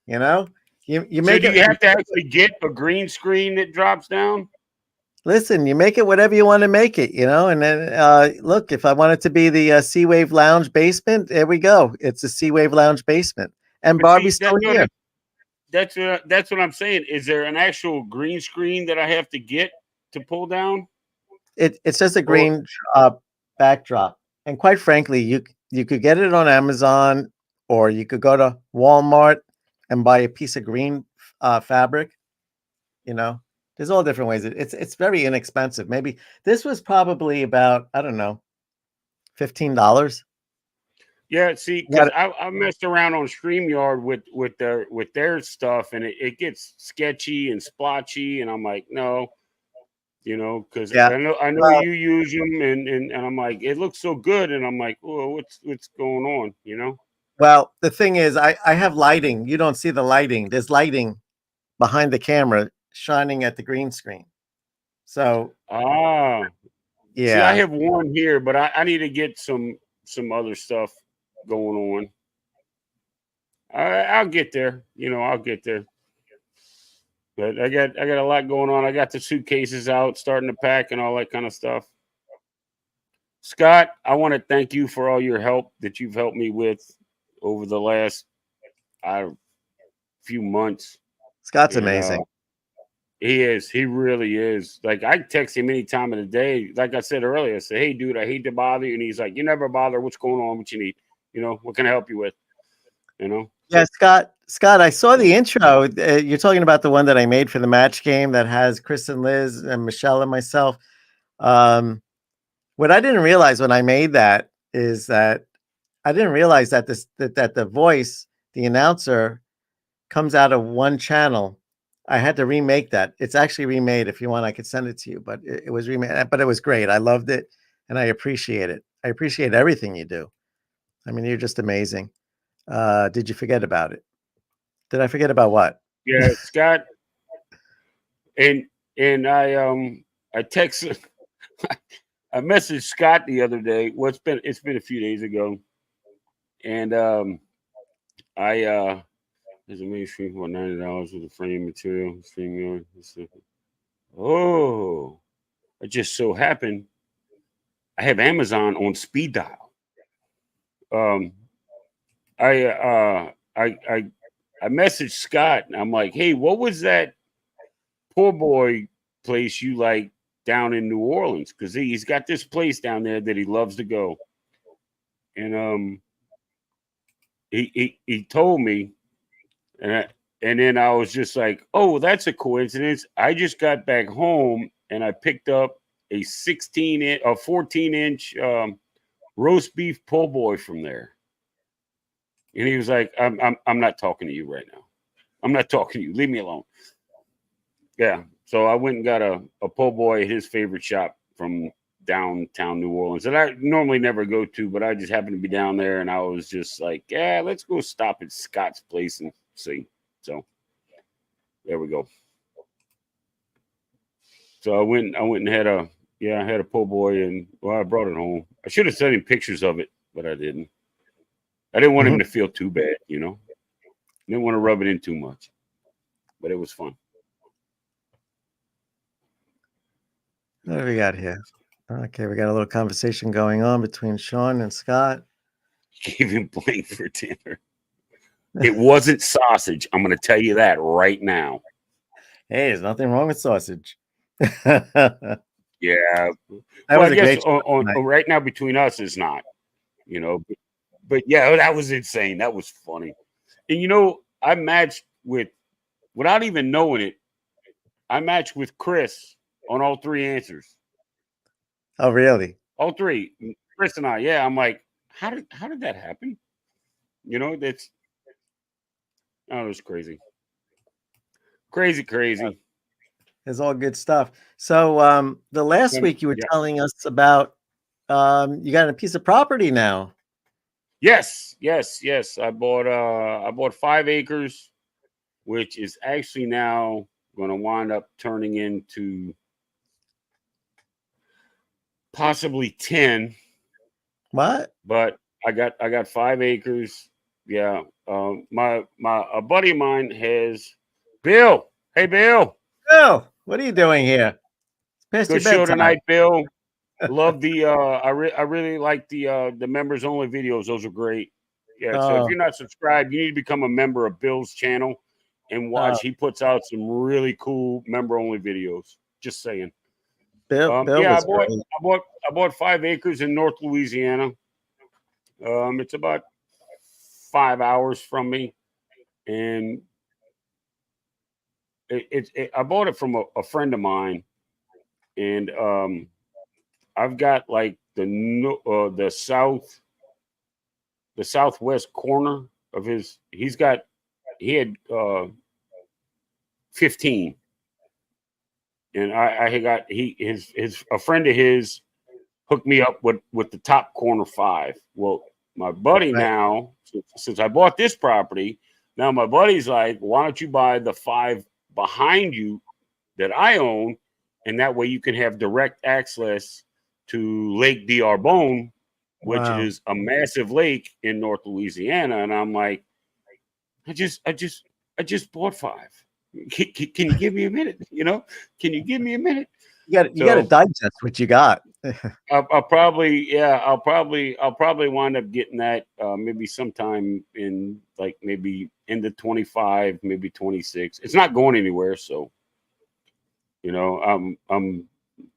You know, you So make do it. you have to actually get a green screen that drops down? Listen, you make it whatever you want to make it. And then look, if I want it to be the Sea Wave Lounge basement, there we go. It's a Sea Wave Lounge basement, and But see, Barbie's still here. that's what I'm saying. Is there an actual green screen that I have to get to pull down? It's just a Or green backdrop, and quite frankly, you could get it on Amazon, or you could go to Walmart and buy a piece of green fabric. You know, there's all different ways. It's very inexpensive. Maybe this was probably about, I don't know, $15. yeah, see, You got because I messed around on StreamYard with their stuff, and it gets sketchy and splotchy, and I'm like, no, because Yeah. I know Well, you use them, and I'm like, it looks so good, and I'm like, oh, what's going on? well, the thing is, I have lighting. You don't see the lighting. There's lighting behind the camera shining at the green screen. So Ah, see, I yeah. have one here, but I need to get some other stuff going on. I'll get there. I'll get there. But I got a lot going on. I got the suitcases out, starting to pack and all that kind of stuff. Scott, I want to thank you for all your help that you've helped me with over the last few months. Scott's And amazing. he is. He really is. Like, I text him any time of the day. Like I said earlier, I say, hey, dude, I hate to bother you. And he's like, you never bother. What's going on? What you need? You know, what can I help you with? You know. Yeah, Scott. Scott, I saw the intro. You're talking about the one that I made for the match game that has Chris and Liz and Michelle and myself. What I didn't realize when I made that is that I didn't realize that that the voice, the announcer, comes out of one channel. I had to remake that. It's actually remade. If you want, I could send it to you. But it was remade. But it was great. I loved it, and I appreciate it. I appreciate everything you do. I mean, you're just amazing. Did you forget about it? Did I forget about what? Yeah, Scott, and I texted, I messaged Scott the other day. Well, it's been a few days ago, and I there's a mainstream for $90 with the frame material. Oh, it just so happened I have Amazon on speed dial. Um, I I messaged Scott and I'm like, hey, what was that poor boy place you like down in New Orleans? Because he's got this place down there that he loves to go. And he told me, and then I was just like, oh, that's a coincidence. I just got back home and I picked up a 16-inch, a 14-inch roast beef po' boy from there. And he was like, I'm not talking to you right now. I'm not talking to you. Leave me alone. Yeah. So I went and got a po' boy at his favorite shop from downtown New Orleans that I normally never go to, but I just happened to be down there and I was just like, yeah, let's go stop at Scott's place and see. So there we go. So I went and had I had a po' boy and well, I brought it home. I should have sent him pictures of it, but I didn't. I didn't want him to feel too bad, you know. Didn't want to rub it in too much. But it was fun. What do we got here? Okay, we got a little conversation going on between Sean and Scott. Gave him blank for dinner. It wasn't sausage. I'm going to tell you that right now. Hey, there's nothing wrong with sausage. Yeah. That Well, was I a guess great right now between us is not, you know. But yeah, that was insane. That was funny. And you know, I matched with, without even knowing it, I matched with Chris on all three answers. Oh, really? All three. Chris and I. Yeah. I'm like, how did that happen? You know, that's it was crazy. Crazy. It's all good stuff. So the last week you were Yeah. telling us about you got a piece of property now. Yes. I bought 5 acres, which is actually now going to wind up turning into possibly 10. What? But I got 5 acres. Yeah. A buddy of mine has Bill. Hey Bill. Bill, what are you doing here? It's past your Good show bedtime. tonight, Bill. Love the I really like the members only videos. Those are great. Yeah, so if you're not subscribed, you need to become a member of Bill's channel and watch. He puts out some really cool member only videos. Just saying. Bill Yeah, was great. I bought 5 acres in North Louisiana. It's about 5 hours from me, and I bought it from a friend of mine, and I've got like the southwest corner of his. He had 15, and I had got his a friend of his hooked me up with the top corner 5. Well, my buddy now, since I bought this property, now my buddy's like, why don't you buy the 5 behind you that I own, and that way you can have direct access to Lake d'Arbonne, which is a massive lake in North Louisiana. And I'm like, I just bought 5. Can you give me a minute? You know, can you give me a minute? You got to digest what you got. I'll probably wind up getting that maybe sometime in like maybe into 25, maybe 26. It's not going anywhere, so you know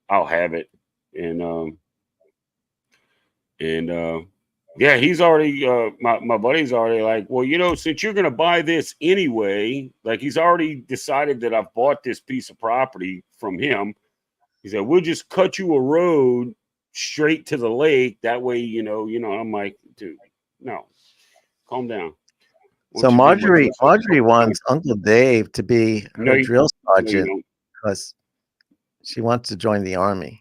I'll have it, and Yeah, he's already my buddy's already like, well, since you're gonna buy this anyway, like he's already decided that I've bought this piece of property from him. He said, we'll just cut you a road straight to the lake. That way, I'm like, dude, no, calm down. So Once you get my Marjorie wants Uncle Dave to be no, her drill no, you sergeant don't. because she wants to join the army.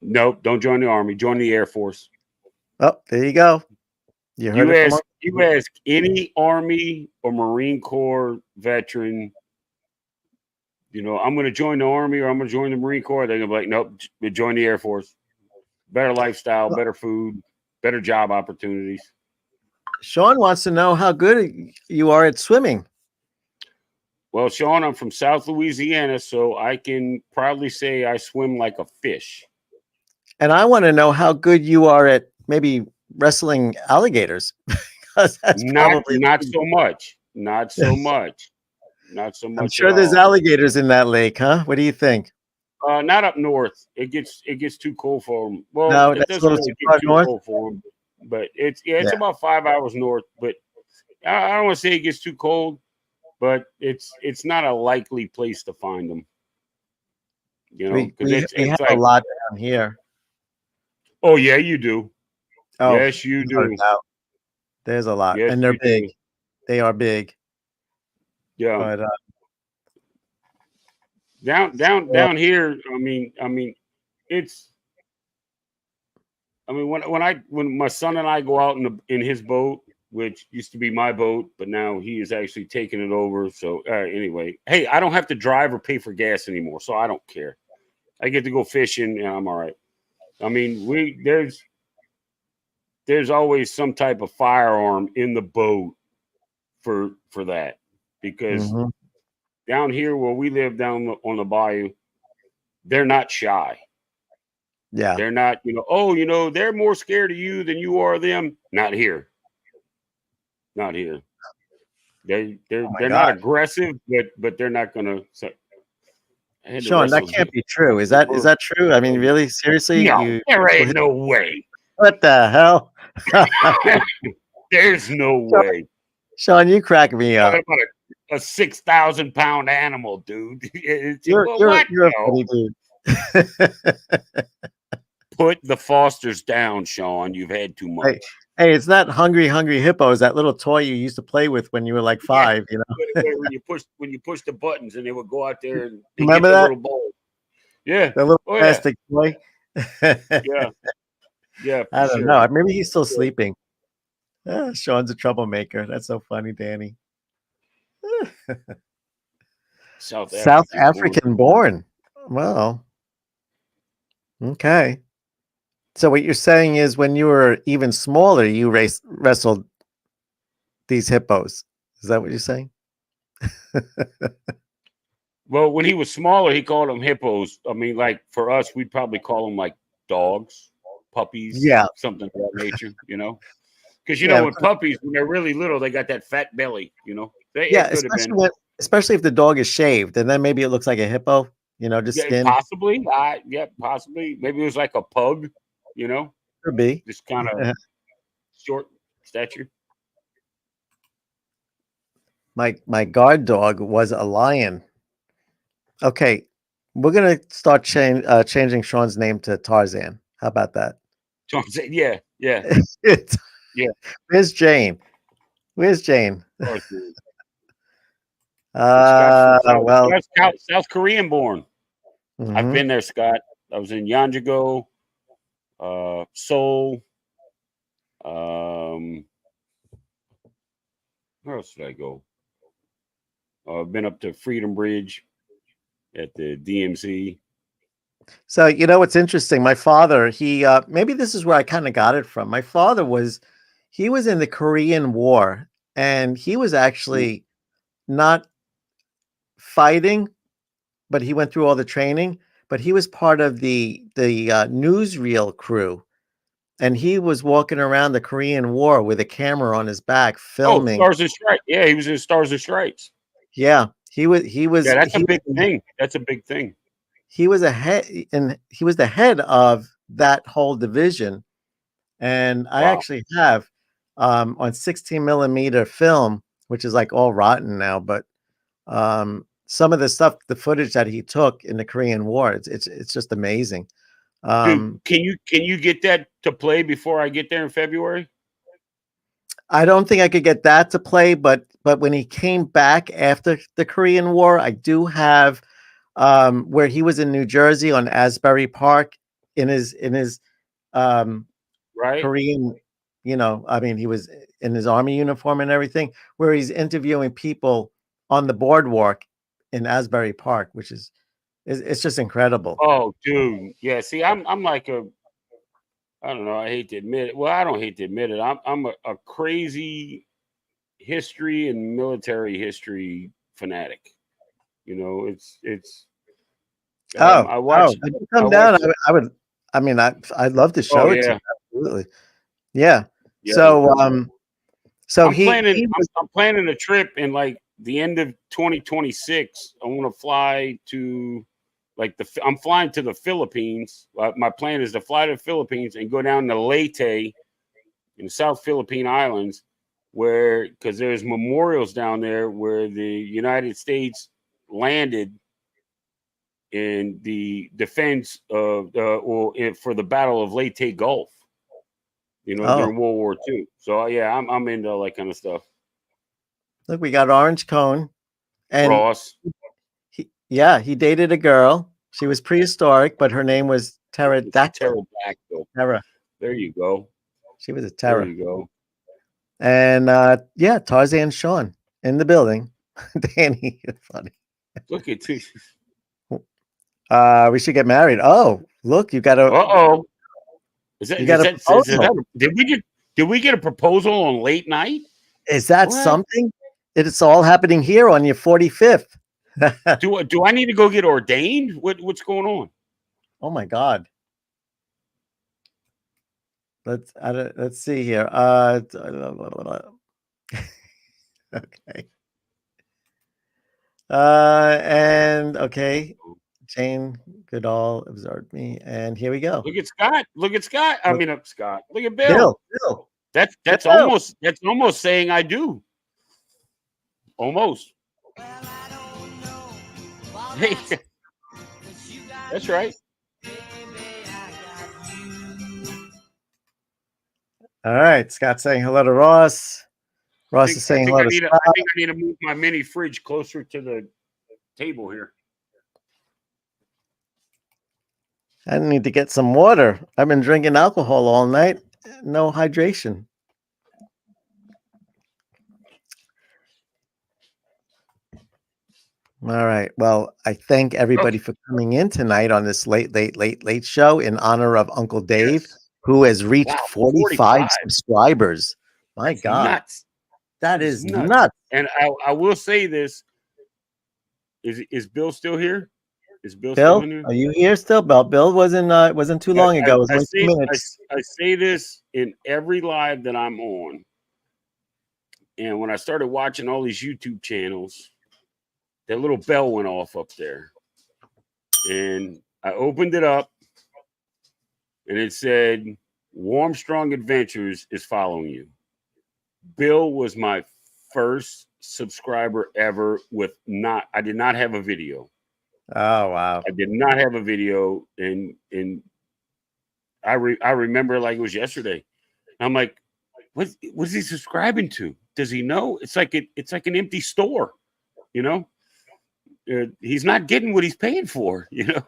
Nope, don't join the army. Join the Air Force. Oh, there you go. You heard You it from ask you ask any Army or Marine Corps veteran, I'm going to join the Army or I'm going to join the Marine Corps. They're going to be like, nope, join the Air Force. Better lifestyle, better food, better job opportunities. Sean wants to know how good you are at swimming. Well, Sean, I'm from South Louisiana, so I can proudly say I swim like a fish. And I want to know how good you are at maybe wrestling alligators. Because that's probably not so much. Not so much. Not so much. I'm sure at there's all. alligators in that lake, huh? What do you think? Not up north. It gets too cold for them. Well, No, it that's a doesn't little really too get far too north. cold for them, but it's about 5 hours north. But I don't want to say it gets too cold, but it's not a likely place to find them. We because have it's a like, lot down here. oh yeah, you do. Oh, Yes, you do. There's a lot, Yes, and they're you big. do. They are big. Yeah. But down here. It's. When my son and I go out in his boat, which used to be my boat, but now he is actually taking it over. So anyway, hey, I don't have to drive or pay for gas anymore, so I don't care. I get to go fishing, and I'm all right. There's always some type of firearm in the boat for that, because down here where we live down on the bayou, they're not shy. yeah, They're not, they're more scared of you than you are them. Not here. Not here. They're not aggressive, but they're not gonna. I had to Sean, that wrestle can't be true. Is that true? I mean, really, seriously, No, there ain't no way. What the hell? There's no way. Sean, you crack me up. Talking about a 6,000-pound animal, dude. You're what? a funny dude. Put the Fosters down, Sean. You've had too much. Hey, it's not hungry hippos. That little toy you used to play with when you were like 5. When you push the buttons and they would go out there and remember get the that little ball. Yeah, the little plastic toy. Yeah. I don't know. Maybe he's still sleeping. Sean's a troublemaker. That's so funny, Danny. South African born. Well, okay. So what you're saying is when you were even smaller, you wrestled these hippos. Is that what you're saying? Well, when he was smaller, he called them hippos. I mean, like for us, we'd probably call them like dogs, puppies, something of that nature, Because with puppies, when they're really little, they got that fat belly, especially if the dog is shaved, and then maybe it looks like a hippo, just skin. Possibly. Possibly. Maybe it was like a pug, Could be. Just kind of short stature. My guard dog was a lion. Okay, we're gonna start changing Sean's name to Tarzan. How about that? Tarzan, yeah. Yeah. Where's Jane? South Korean born. I've been there, Scott. I was in Yeonju-go, Seoul. Where else did I go? I've been up to Freedom Bridge at the DMC. So what's interesting? My father, he maybe this is where I kind of got it from. My father was in the Korean War, and he was actually not fighting, but he went through all the training. But he was part of the newsreel crew, and he was walking around the Korean War with a camera on his back, filming. Stars and Stripes. Yeah, he was in Stars and Stripes. Yeah, he was. Yeah, that's a big thing. That's a big thing. He was the head of that whole division, And I Wow. actually have on 16 millimeter film, which is like all rotten now, but some of the stuff, the footage that he took in the Korean War, it's just amazing. Dude, can you get that to play before I get there in February? I don't think I could get that to play, but when he came back after the Korean War, I do have where he was in New Jersey on Asbury Park in his um, Right? Korean, I mean, he was in his army uniform and everything, where he's interviewing people on the boardwalk in Asbury Park, which it's just incredible. Oh, dude. Yeah, see, I'm like a I don't know, I hate to admit it. Well, I don't hate to admit it. I'm a crazy history and military history fanatic. It's Oh, I oh, watch when you I come down, watch I would, I mean, I'd love to Oh show it to yeah. you. Absolutely. Yeah. Yeah. So, so I'm he, planning he I'm, was, I'm planning a trip in like the end of 2026. I want to fly to I'm flying to the Philippines. My plan is to fly to the Philippines and go down to Leyte in the South Philippine Islands, where because there's memorials down there where the United States landed in the defense of for the Battle of Leyte Gulf. oh, During World War II. So yeah, I'm into all that kind of stuff. look, we got Orange Cone, and Ross, yeah, he dated a girl. She was prehistoric, but her name was it's Pterodactyl. pterodactyl. Terra. There you go. She was a There terror. you go. And yeah, Tarzan Sean in the building. Danny, you're funny. Look at you. We should get married. Oh, look, Uh oh. Is that you is got a that is proposal. that did we get a proposal on late night? Is that What? something? It's all happening here on your 45th. Do I need to go get ordained? What's going on? Oh my God. Let's see here. Okay. And okay. Jane Goodall observed me, and here we go. Look at Scott. Look at Scott. I Look, mean, Scott. Look at Bill. Bill. That's that's Bill. almost that's almost saying I do. Almost. Hey, that's right. All right. Scott saying hello to Ross. Ross is I saying think hello I to need to Scott. I think I need to move my mini fridge closer to the table here. I need to get some water. I've been drinking alcohol all night. No hydration. All right. Well, I thank everybody Okay. for coming in tonight on this late show in honor of Uncle Dave, Yes. who has reached Wow. 45 45. subscribers. My That's God, nuts. that That is is nuts. nuts. And I will say this: is Bill still here? Is Bill still Bill, in here? are you here still? Bill wasn't too I, long I, ago. It was I like say 2 minutes. I say this in every live that I'm on, and when I started watching all these YouTube channels, that little bell went off up there, and I opened it up, and it said, "Warm Strong Adventures is following you." Bill was my first subscriber ever I did not have a video. Oh wow. I did not have a video, and I remember like it was yesterday. I'm like, what's he subscribing to? Does he know? It's like an empty store, you know. He's not getting what he's paying for, you know.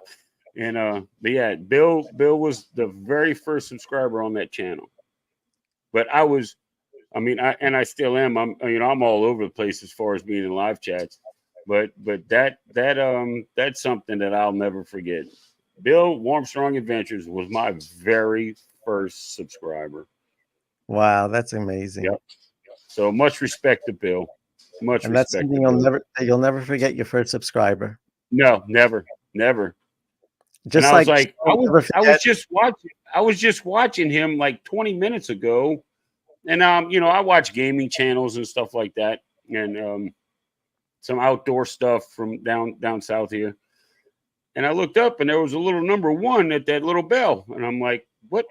And but yeah, Bill was the very first subscriber on that channel. But I mean, I still am. I'm all over the place as far as being in live chats. But that's something that I'll never forget. Bill Warm Strong Adventures was my very first subscriber. Wow, that's amazing. Yep. So much respect to Bill. Much And that's respect something to Bill. you'll never forget your first subscriber. No, never, never. And Just I was like like, you'll never I was forget. just watching him like 20 minutes ago. And I watch gaming channels and stuff like that, and some outdoor stuff from down south here. And I looked up, and there was a little number 1 at that little bell, and I'm like, "What?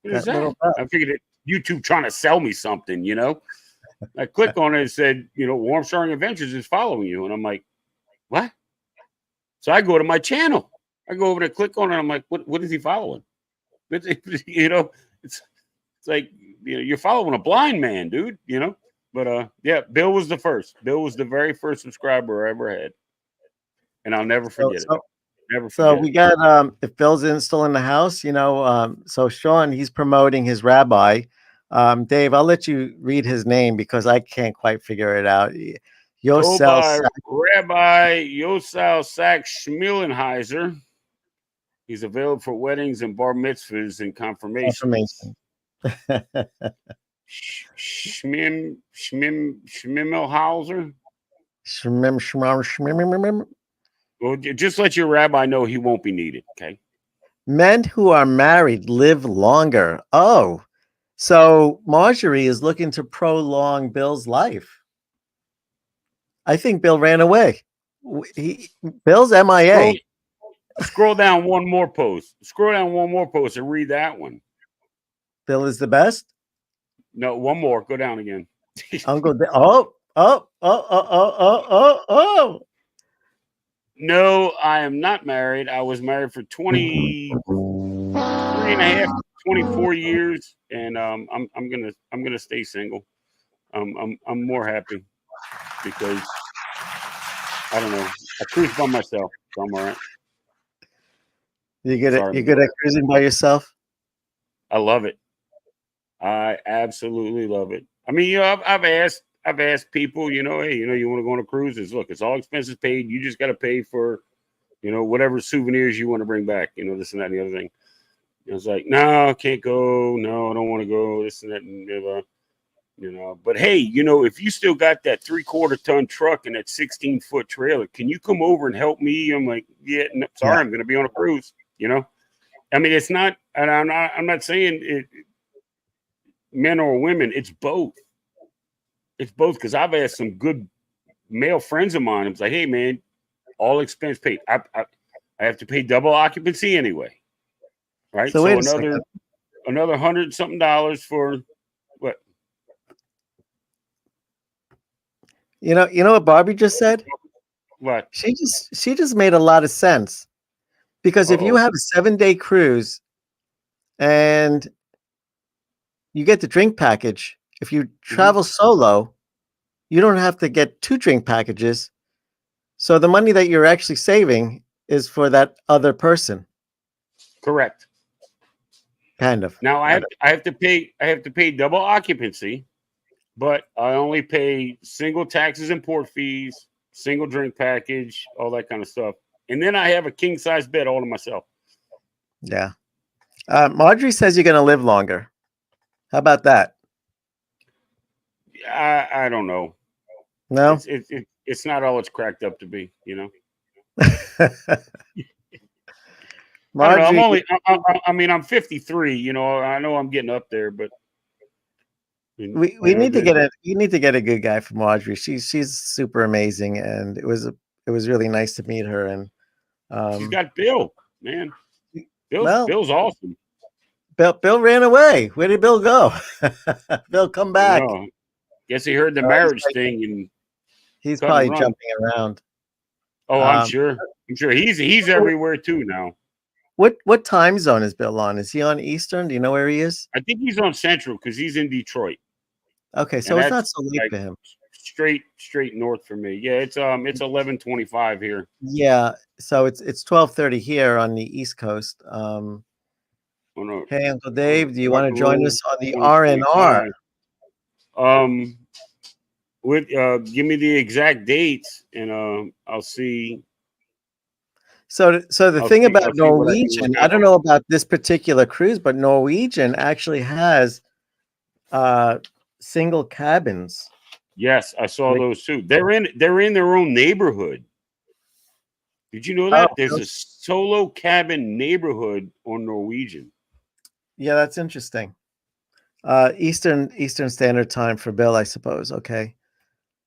What is That that? little bell. I figured it YouTube trying to sell me something, you know. I click on it and said, you know, Warm Starring Adventures is following you. And I'm like, what? So I go to my channel. I go over to click on it. I'm like, what is he following? You know, it's like, you know, you're following a blind man, dude, you know? But yeah, Bill was the first. Bill was the very first subscriber I ever had. And I'll never So, forget it. so, Never so forget we it. got if Bill's still in the house, so Sean, he's promoting his rabbi. Dave, I'll let you read his name because I can't quite figure it out. Told Yosel by Rabbi Yosal Sachs Schmielenheiser. He's available for weddings and bar mitzvahs and confirmations. Confirmation. Schmimmelhauser. Shmim. Well, just let your rabbi know he won't be needed. Okay. Men who are married live longer. Oh, so Marjorie is looking to prolong Bill's life. I think Bill ran away. Bill's MIA. Scroll down one more post. Scroll down one more post and read that one. Bill is the best. No, one more. Go down again. Uncle. Oh. No, I am not married. I was married for 23 and a half, 24 years, and I'm gonna stay single. I'm more happy because I don't know. I cruise by myself, so I'm all right. You're good at cruising by yourself. I love it. I absolutely love it. I mean, you know, I've asked people, you know, hey, you know, you want to go on a cruise? Look, it's all expenses paid. You just got to pay for, you know, whatever souvenirs you want to bring back. You know, this and that and the other thing. And it's like, no, I can't go. No, I don't want to go. This and that and the other. You know, but hey, you know, if you still got that 3/4 ton truck and that 16-foot trailer, can you come over and help me? I'm like, yeah, no, sorry, yeah. I'm going to be on a cruise. You know, I mean, it's not, and I'm not saying it, men or women. It's both. It's both because I've asked some good male friends of mine. It's like, hey, man, all expense paid. I have to pay double occupancy anyway, right? So another $100-something for what? You know what Barbie just said? What? She just made a lot of sense. Because if you have a 7-day cruise and you get the drink package, if you travel solo, you don't have to get 2 drink packages. So the money that you're actually saving is for that other person. Correct. Kind of. Now I have to pay double occupancy, but I only pay single taxes and port fees, single drink package, all that kind of stuff. And then I have a king size bed all to myself. Yeah. Marjorie says you're going to live longer. How about that? I don't know. No, it's not all it's cracked up to be, you know. Marjorie, I don't know. I mean, I'm 53. You know, I know I'm getting up there, but we need to get you need to get a good guy for Marjorie. She's super amazing, and it was really nice to meet her. And she's got Bill, man. Bill's awesome. Bill ran away. Where did Bill go? Bill, come back. Guess he heard the marriage thing, and he's probably jumping around. Oh, I'm sure. I'm sure he's everywhere too now. What time zone is Bill on? Is he on Eastern? Do you know where he is? I think he's on Central because he's in Detroit. Okay, so it's not so late for him. Straight north for me. Yeah, it's 11:25 here. Yeah, so it's 12:30 here on the East Coast. Hey, Uncle Dave, do you want to join us on the RNR? Give me the exact dates, and I'll see. So the thing about Norwegian, I don't know about this particular cruise, but Norwegian actually has single cabins. Yes, I saw those too. They're in their own neighborhood. Did you know that? There's a solo cabin neighborhood on Norwegian. Yeah, that's interesting. Eastern Standard Time for Bill, I suppose. Okay,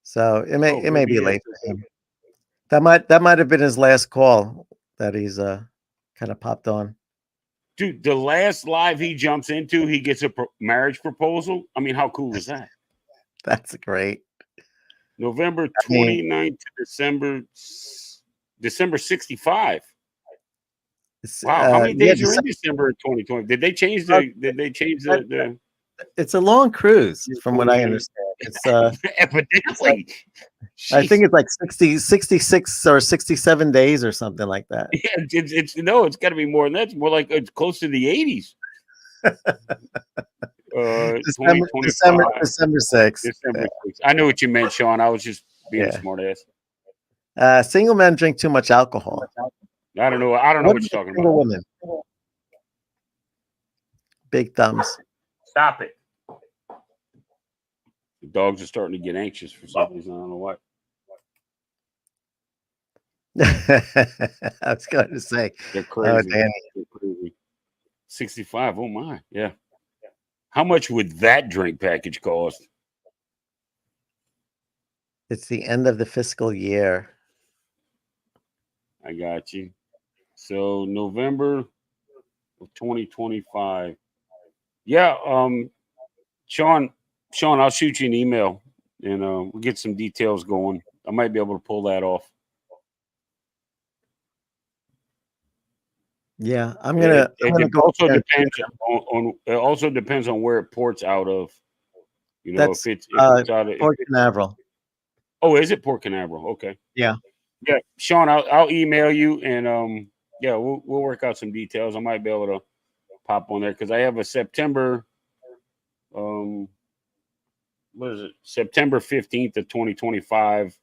so it may be late for him. That might have been his last call that he's kind of popped on. Dude, the last live he jumps into, he gets a marriage proposal. I mean, how cool is that? That's great. November I mean, 29th to December 65. it's, Wow, how many yeah, days are in December of 2020? Did they change the it's a long cruise, from what I 20? understand. It's Evidently. I think Jeez. it's like 66 or 67 days or something like that. Yeah, it's no, it's got to be more than that. It's more like it's close to the 80s. December 2025, 6th. December 6th. I know what you meant, Sean. I was just being a Yeah. smart ass. Single men drink too much alcohol. I don't know. I don't know What what about you're talking single about. women? Big thumbs. Stop it. The dogs are starting to get anxious for some reason. I don't know what. I was going to say, They're oh, crazy. Danny. They're crazy. 65. Oh my. Yeah. How much would that drink package cost? It's the end of the fiscal year. I got you. So November of 2025. Yeah. Sean, I'll shoot you an email and we'll get some details going. I might be able to pull that off. Yeah, I'm It, gonna it go also there. depends on it also depends on where it ports out of. You know, That's if it's out of Port Canaveral. oh, is it Port Canaveral? Okay. Yeah. Yeah, Sean, I'll email you and yeah, we'll work out some details. I might be able to pop on there because I have a September um what is it? September 15th of 2025,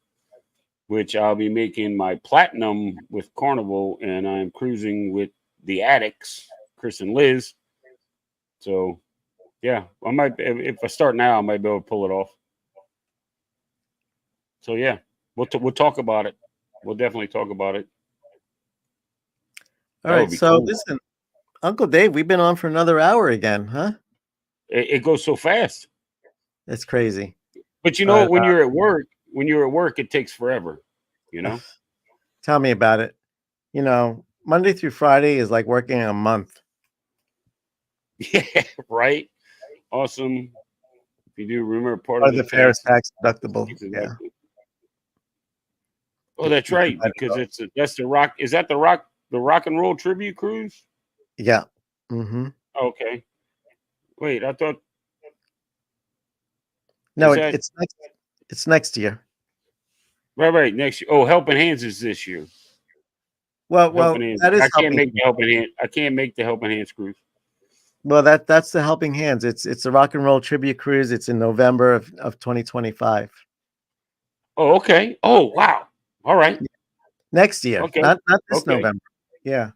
which I'll be making my platinum with Carnival and I'm cruising with the Addicts, Chris and Liz. So yeah, I might if I start now, I might be able to pull it off. So yeah, we'll talk about it. We'll definitely talk about it. All That would right. be So cool. listen, Uncle Dave, we've been on for another hour again, huh? It goes so fast. It's crazy. But you know, But when you're at work, it takes forever. You know. tell me about it. You know, Monday through Friday is like working a month. Yeah. Right. Awesome. If you do remember part Or of the the fairest tax. tax deductible. Yeah. Exactly. Oh, that's You right. provided Because both. that's the rock. Is that the rock and roll tribute cruise? Yeah. Mm-hmm. Okay. Wait, I thought No, is that it's next year. right next year. Oh, Helping Hands is this year. Helping Well, Hands. that is I can't helping. make the Helping Hand. I can't make the Helping Hands cruise. Well, that's the Helping Hands. It's the Rock and Roll Tribute Cruise. It's in November of 2025. Oh, okay. Oh, wow. All right. Next year, Okay. not this Okay. November. Yeah.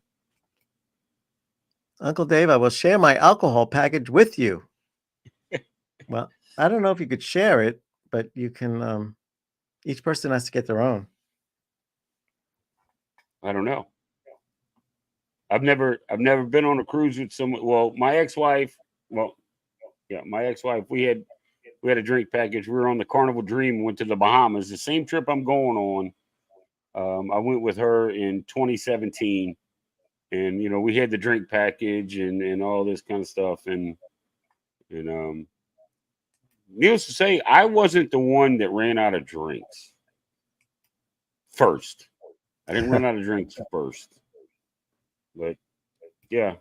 Uncle Dave, I will share my alcohol package with you. Well, I don't know if you could share it, but you can each person has to get their own. I don't know. I've never been on a cruise with someone. Well, my ex-wife. Well, yeah, my ex-wife. We had a drink package. We were on the Carnival Dream. Went to the Bahamas. The same trip I'm going on. I went with her in 2017, and you know we had the drink package and all this kind of stuff. And needless to say, I wasn't the one that ran out of drinks first. I didn't run out of drinks first, but yeah.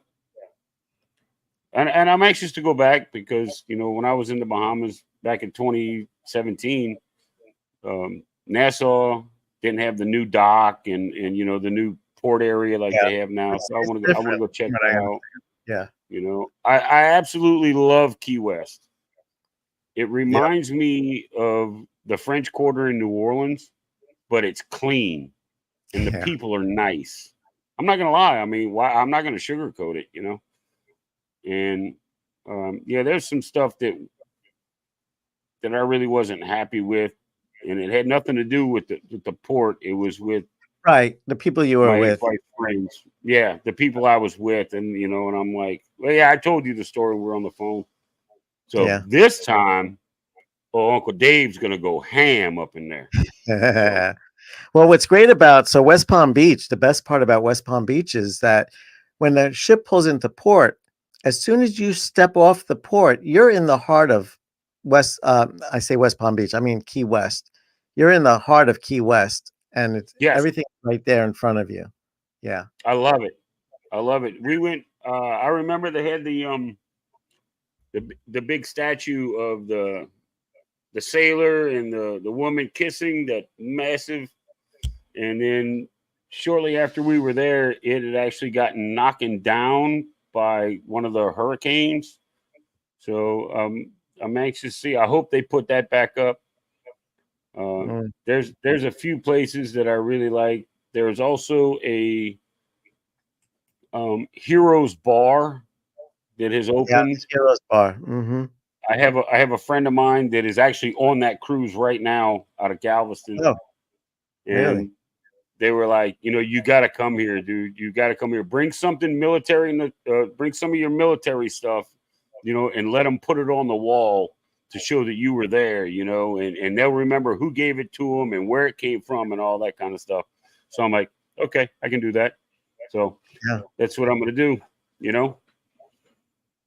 And I'm anxious to go back because you know when I was in the Bahamas back in 2017, Nassau didn't have the new dock and you know the new port area like Yeah, they have now. So it's I want to different go check from what that I out. understand. Yeah. You know, I absolutely love Key West. It Yep. reminds me of the French Quarter in New Orleans, but it's clean and the Yeah. people are nice. I'm not gonna lie. I mean, why? I'm not gonna sugarcoat it. You know, and yeah, there's some stuff that I really wasn't happy with, and it had nothing to do with the port. It was with Right. The people you were my with. ex-wife friends. Yeah, the people I was with, and you know, and I'm like, well, yeah, I told you the story. We're on the phone. So Yeah. this time, oh, Uncle Dave's gonna go ham up in there. So Well, what's great about West Palm Beach, the best part about West Palm Beach is that when the ship pulls into port, as soon as you step off the port, you're in the heart of West. I say West Palm Beach. I mean Key West. You're in the heart of Key West, and it's Yes, everything right there in front of you. Yeah. I love it. I love it. We went. I remember they had the big statue of the sailor and the woman kissing, that massive. And then shortly after we were there, it had actually gotten knocked down by one of the hurricanes. So I'm anxious to see. I hope they put that back up. Mm. There's a few places that I really like. There's also a Heroes Bar that has Yeah. opened. It's Heroes Bar. Mm-hmm. I have a friend of mine that is actually on that cruise right now out of Galveston, Oh, really? and they were like, you got to come here, dude. You got to come here. Bring something military, bring some of your military stuff, and let them put it on the wall to show that you were there, and they'll remember who gave it to them and where it came from and all that kind of stuff. So I'm like, okay, I can do that. So Yeah. that's what I'm going to do.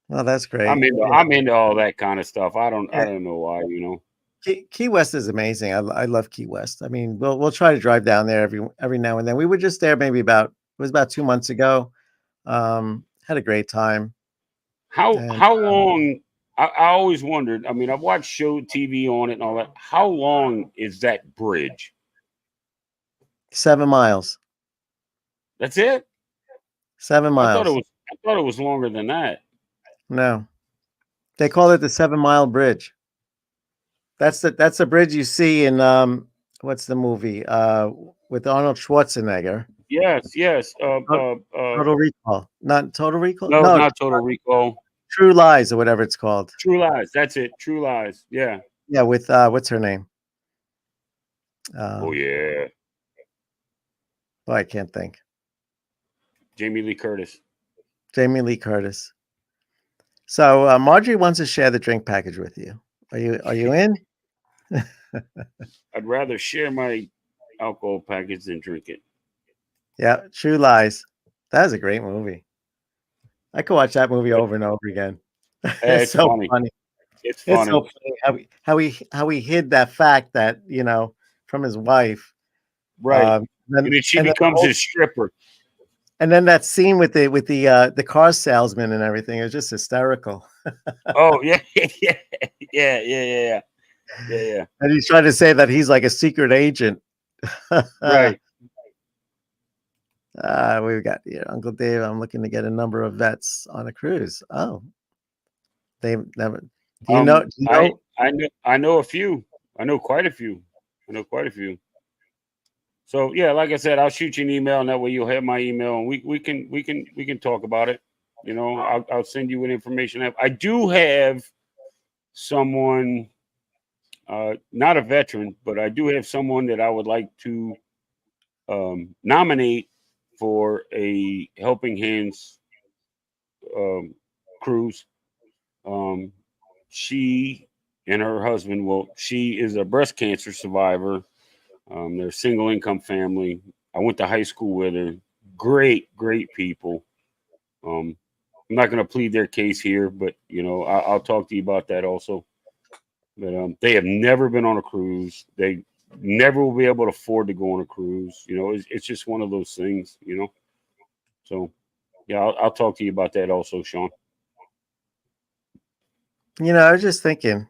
Well, that's I'm great. into Yeah. I'm into all that kind of stuff. I don't Yeah. I don't know why. Key West is amazing. I love Key West. I mean, we'll try to drive down there every now and then. We were just there maybe it was about 2 months ago. Had a great time. How And how long? I always wondered. I mean, I've watched show TV on it and all that. How long is that bridge? 7 miles. That's it. 7 I thought it miles. was. I thought it was longer than that. No, they call it the 7 Mile Bridge. That's the bridge you see in what's the movie with Arnold Schwarzenegger? Yes, yes. To- Total Recall. Not Total Recall. No, No, not Total Recall. True Lies or whatever it's called. True Lies. That's it. True Lies. Yeah. Yeah, with what's her name? Oh Um, yeah. oh, I can't think. Jamie Lee Curtis. Jamie Lee Curtis. So Marjorie wants to share the drink package with you. Are you in? I'd rather share my alcohol package than drink it. Yeah, True Lies. That was a great movie. I could watch that movie But over and over again. It's it's so funny. funny. It's It's so funny. funny how he hid that fact that from his wife. Right. Then And then she and then the becomes whole, his stripper. and then that scene with the car salesman and everything is just hysterical. Oh yeah, yeah, yeah, yeah, yeah, yeah, yeah. And he's trying to say that he's like a secret agent. Right. We've got Uncle Dave. I'm looking to get a number of vets on a cruise. Oh, they never. Do you know? Do you I know? I know a few. I know quite a few. I know quite a few. So yeah, like I said, I'll shoot you an email, and that way you'll have my email, and we can talk about it. I'll send you an information. I do have someone, not a veteran, but I do have someone that I would like to nominate for a Helping Hands um, cruise. Um, she and her husband, well, she is a breast cancer survivor. They're a single income family. I went to high school with her. Great, great people. Um, I'm not going to plead their case here, but I'll talk to you about that also. But they have never been on a cruise. They never will be able to afford to go on a cruise. It's just one of those things. So yeah, I'll talk to you about that also, Sean. I was just thinking.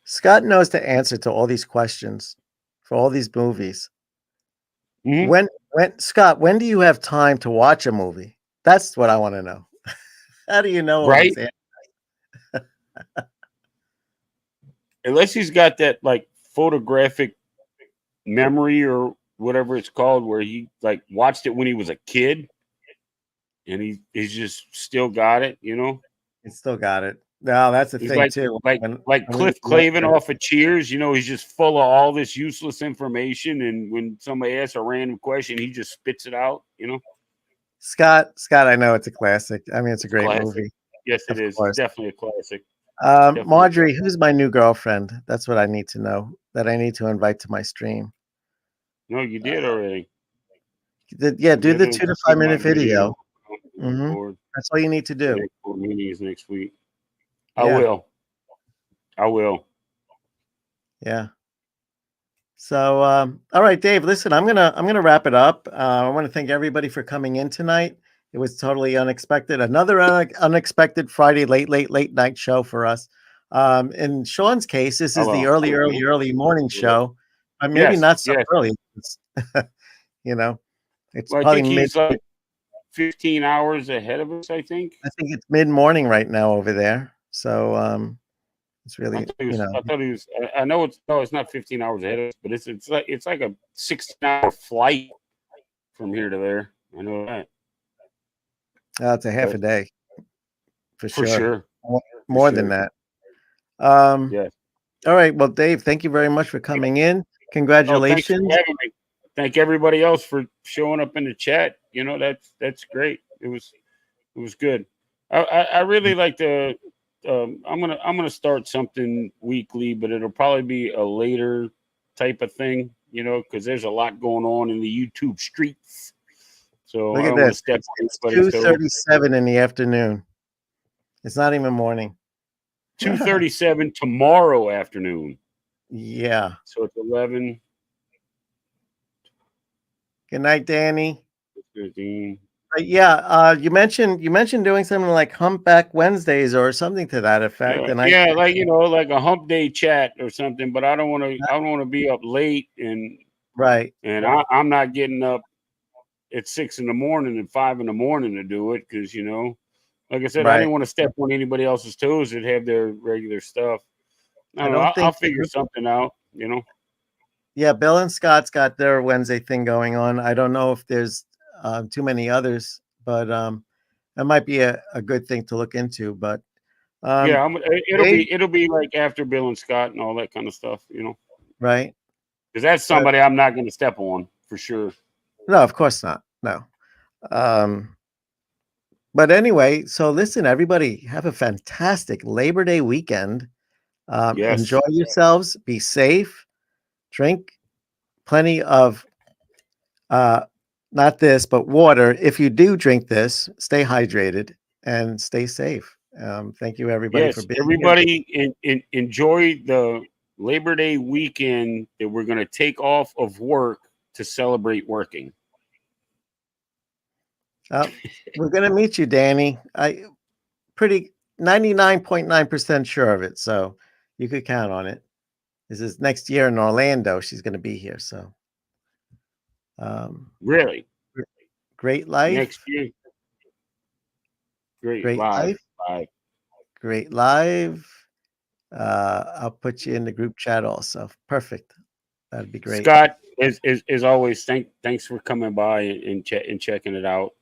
Scott knows the answer to all these questions for all these movies. Hmm. When Scott, when do you have time to watch a movie? That's what I want to know. How do you know all Right? these answers? Unless he's got that like photographic memory or whatever it's called, where he like watched it when he was a kid and he's just still got it. It's still got it. No, that's the He's thing like too. like When like when we Cliff were Clavin younger. off of Cheers. He's just full of all this useless information, and when somebody asks a random question, he just spits it out. Scott, I know it's a classic. I mean, it's a It's great classic. movie, Yes, it of is. It's course. definitely a classic. Definitely a Marjorie, classic. who's my new girlfriend? That's what I need to know. That I need to invite to my stream. No, you did already. Yeah, You do did the a 2 to good 5 minute amount of video. video. Mm-hmm. board. That's all you need to The do. next board meeting is next week. Yeah. I will. Yeah. So, all right, Dave. Listen, I'm gonna wrap it up. I want to thank everybody for coming in tonight. It was totally unexpected. Another unexpected Friday late night show for us. In Sean's case, this is the early morning show. Maybe not so early. It's, you know, it's Well, I probably think he's like 15 hours ahead of us. I think it's mid morning right now over there. So, it's really, I thought he was. I know it's not 15 hours ahead of us, but it's like a 16-hour flight from here to there. I know that. It's a half a day for sure. More than that. Yes. All right. Well, Dave, thank you very much for coming in. Congratulations. Thanks for having me. Thank everybody else for showing up in the chat. You know, that's great. It was good. I really like to. I'm gonna start something weekly, but it'll probably be a later type of thing. You know, because there's a lot going on in the YouTube streets. So look I at don't this. It's want to 2:37 in the afternoon. It's not even morning. 2:37 tomorrow afternoon. Yeah. So it's 11. Good night, Danny. 15. Yeah, you mentioned doing something like Humpback Wednesdays or something to that effect. And like like a hump day chat or something. But I don't want to be up late and right. And I'm not getting up at 6 in the morning and 5 in the morning to do it because like I said, I didn't want to step on anybody else's toes that have their regular stuff. I don't know. I'll figure something out. Yeah, Bill and Scott's got their Wednesday thing going on. I don't know if there's too many others, but that might be a good thing to look into. But yeah, it'll be like after Bill and Scott and all that kind of stuff, right? Because that's somebody I'm not going to step on for sure. No, of course not. No. But anyway, so listen, everybody, have a fantastic Labor Day weekend. Yes. Enjoy yourselves. Be safe. Drink plenty of not this, but water. If you do drink this, stay hydrated and stay safe. Thank you, everybody, for being everybody enjoy the Labor Day weekend that we're going to take off of work to celebrate working. We're going to meet you, Danny. I pretty 99.9% sure of it. So you could count on it. This is next year in Orlando. She's going to be here. So really great life. Next year. Great life. Great live. I'll put you in the group chat also. Perfect. That'd be great. Scott, as always, thanks for coming by and checking it out.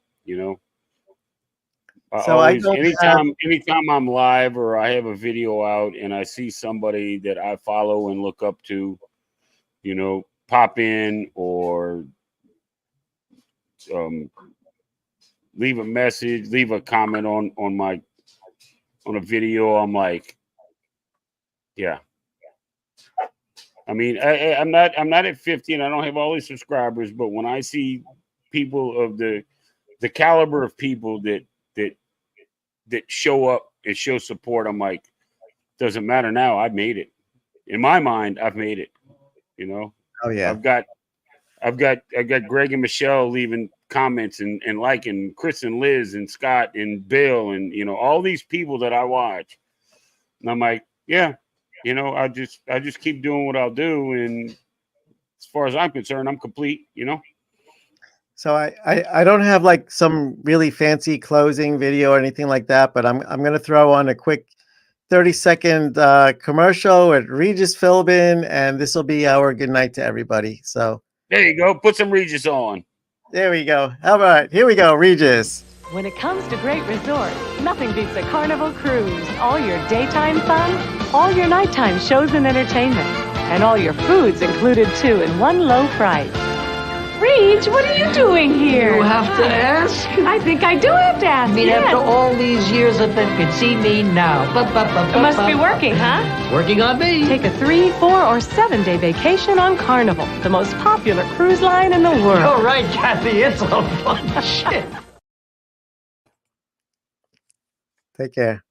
So anytime I'm live or I have a video out and I see somebody that I follow and look up to, pop in or leave a message, leave a comment on a video. I'm like, yeah. I mean, I'm not at 50 and I don't have all these subscribers, but when I see people of the caliber of people that show up and show support, I'm like, doesn't matter now. I've made it. In my mind, I've made it. Oh yeah. I've got Greg and Michelle leaving comments and liking, Chris and Liz and Scott and Bill and all these people that I watch. And I'm like, yeah, I just keep doing what I'll do, and as far as I'm concerned, I'm complete. So I don't have like some really fancy closing video or anything like that, but I'm gonna throw on a quick 30-second commercial with Regis Philbin, and this will be our good night to everybody. So there you go. Put some Regis on. There we go. All right, here we go, Regis. When it comes to great resorts, nothing beats a Carnival cruise. All your daytime fun, all your nighttime shows and entertainment, and all your foods included too in one low price. Reg, what are you doing here? You have to ask? I think I do have to ask. I mean, yes. After all these years of it, could see me now. It must be working, huh? It's working on me. Take a 3, 4, or 7-day vacation on Carnival, the most popular cruise line in the world. You're right, Kathy. It's a fun shit. Take care.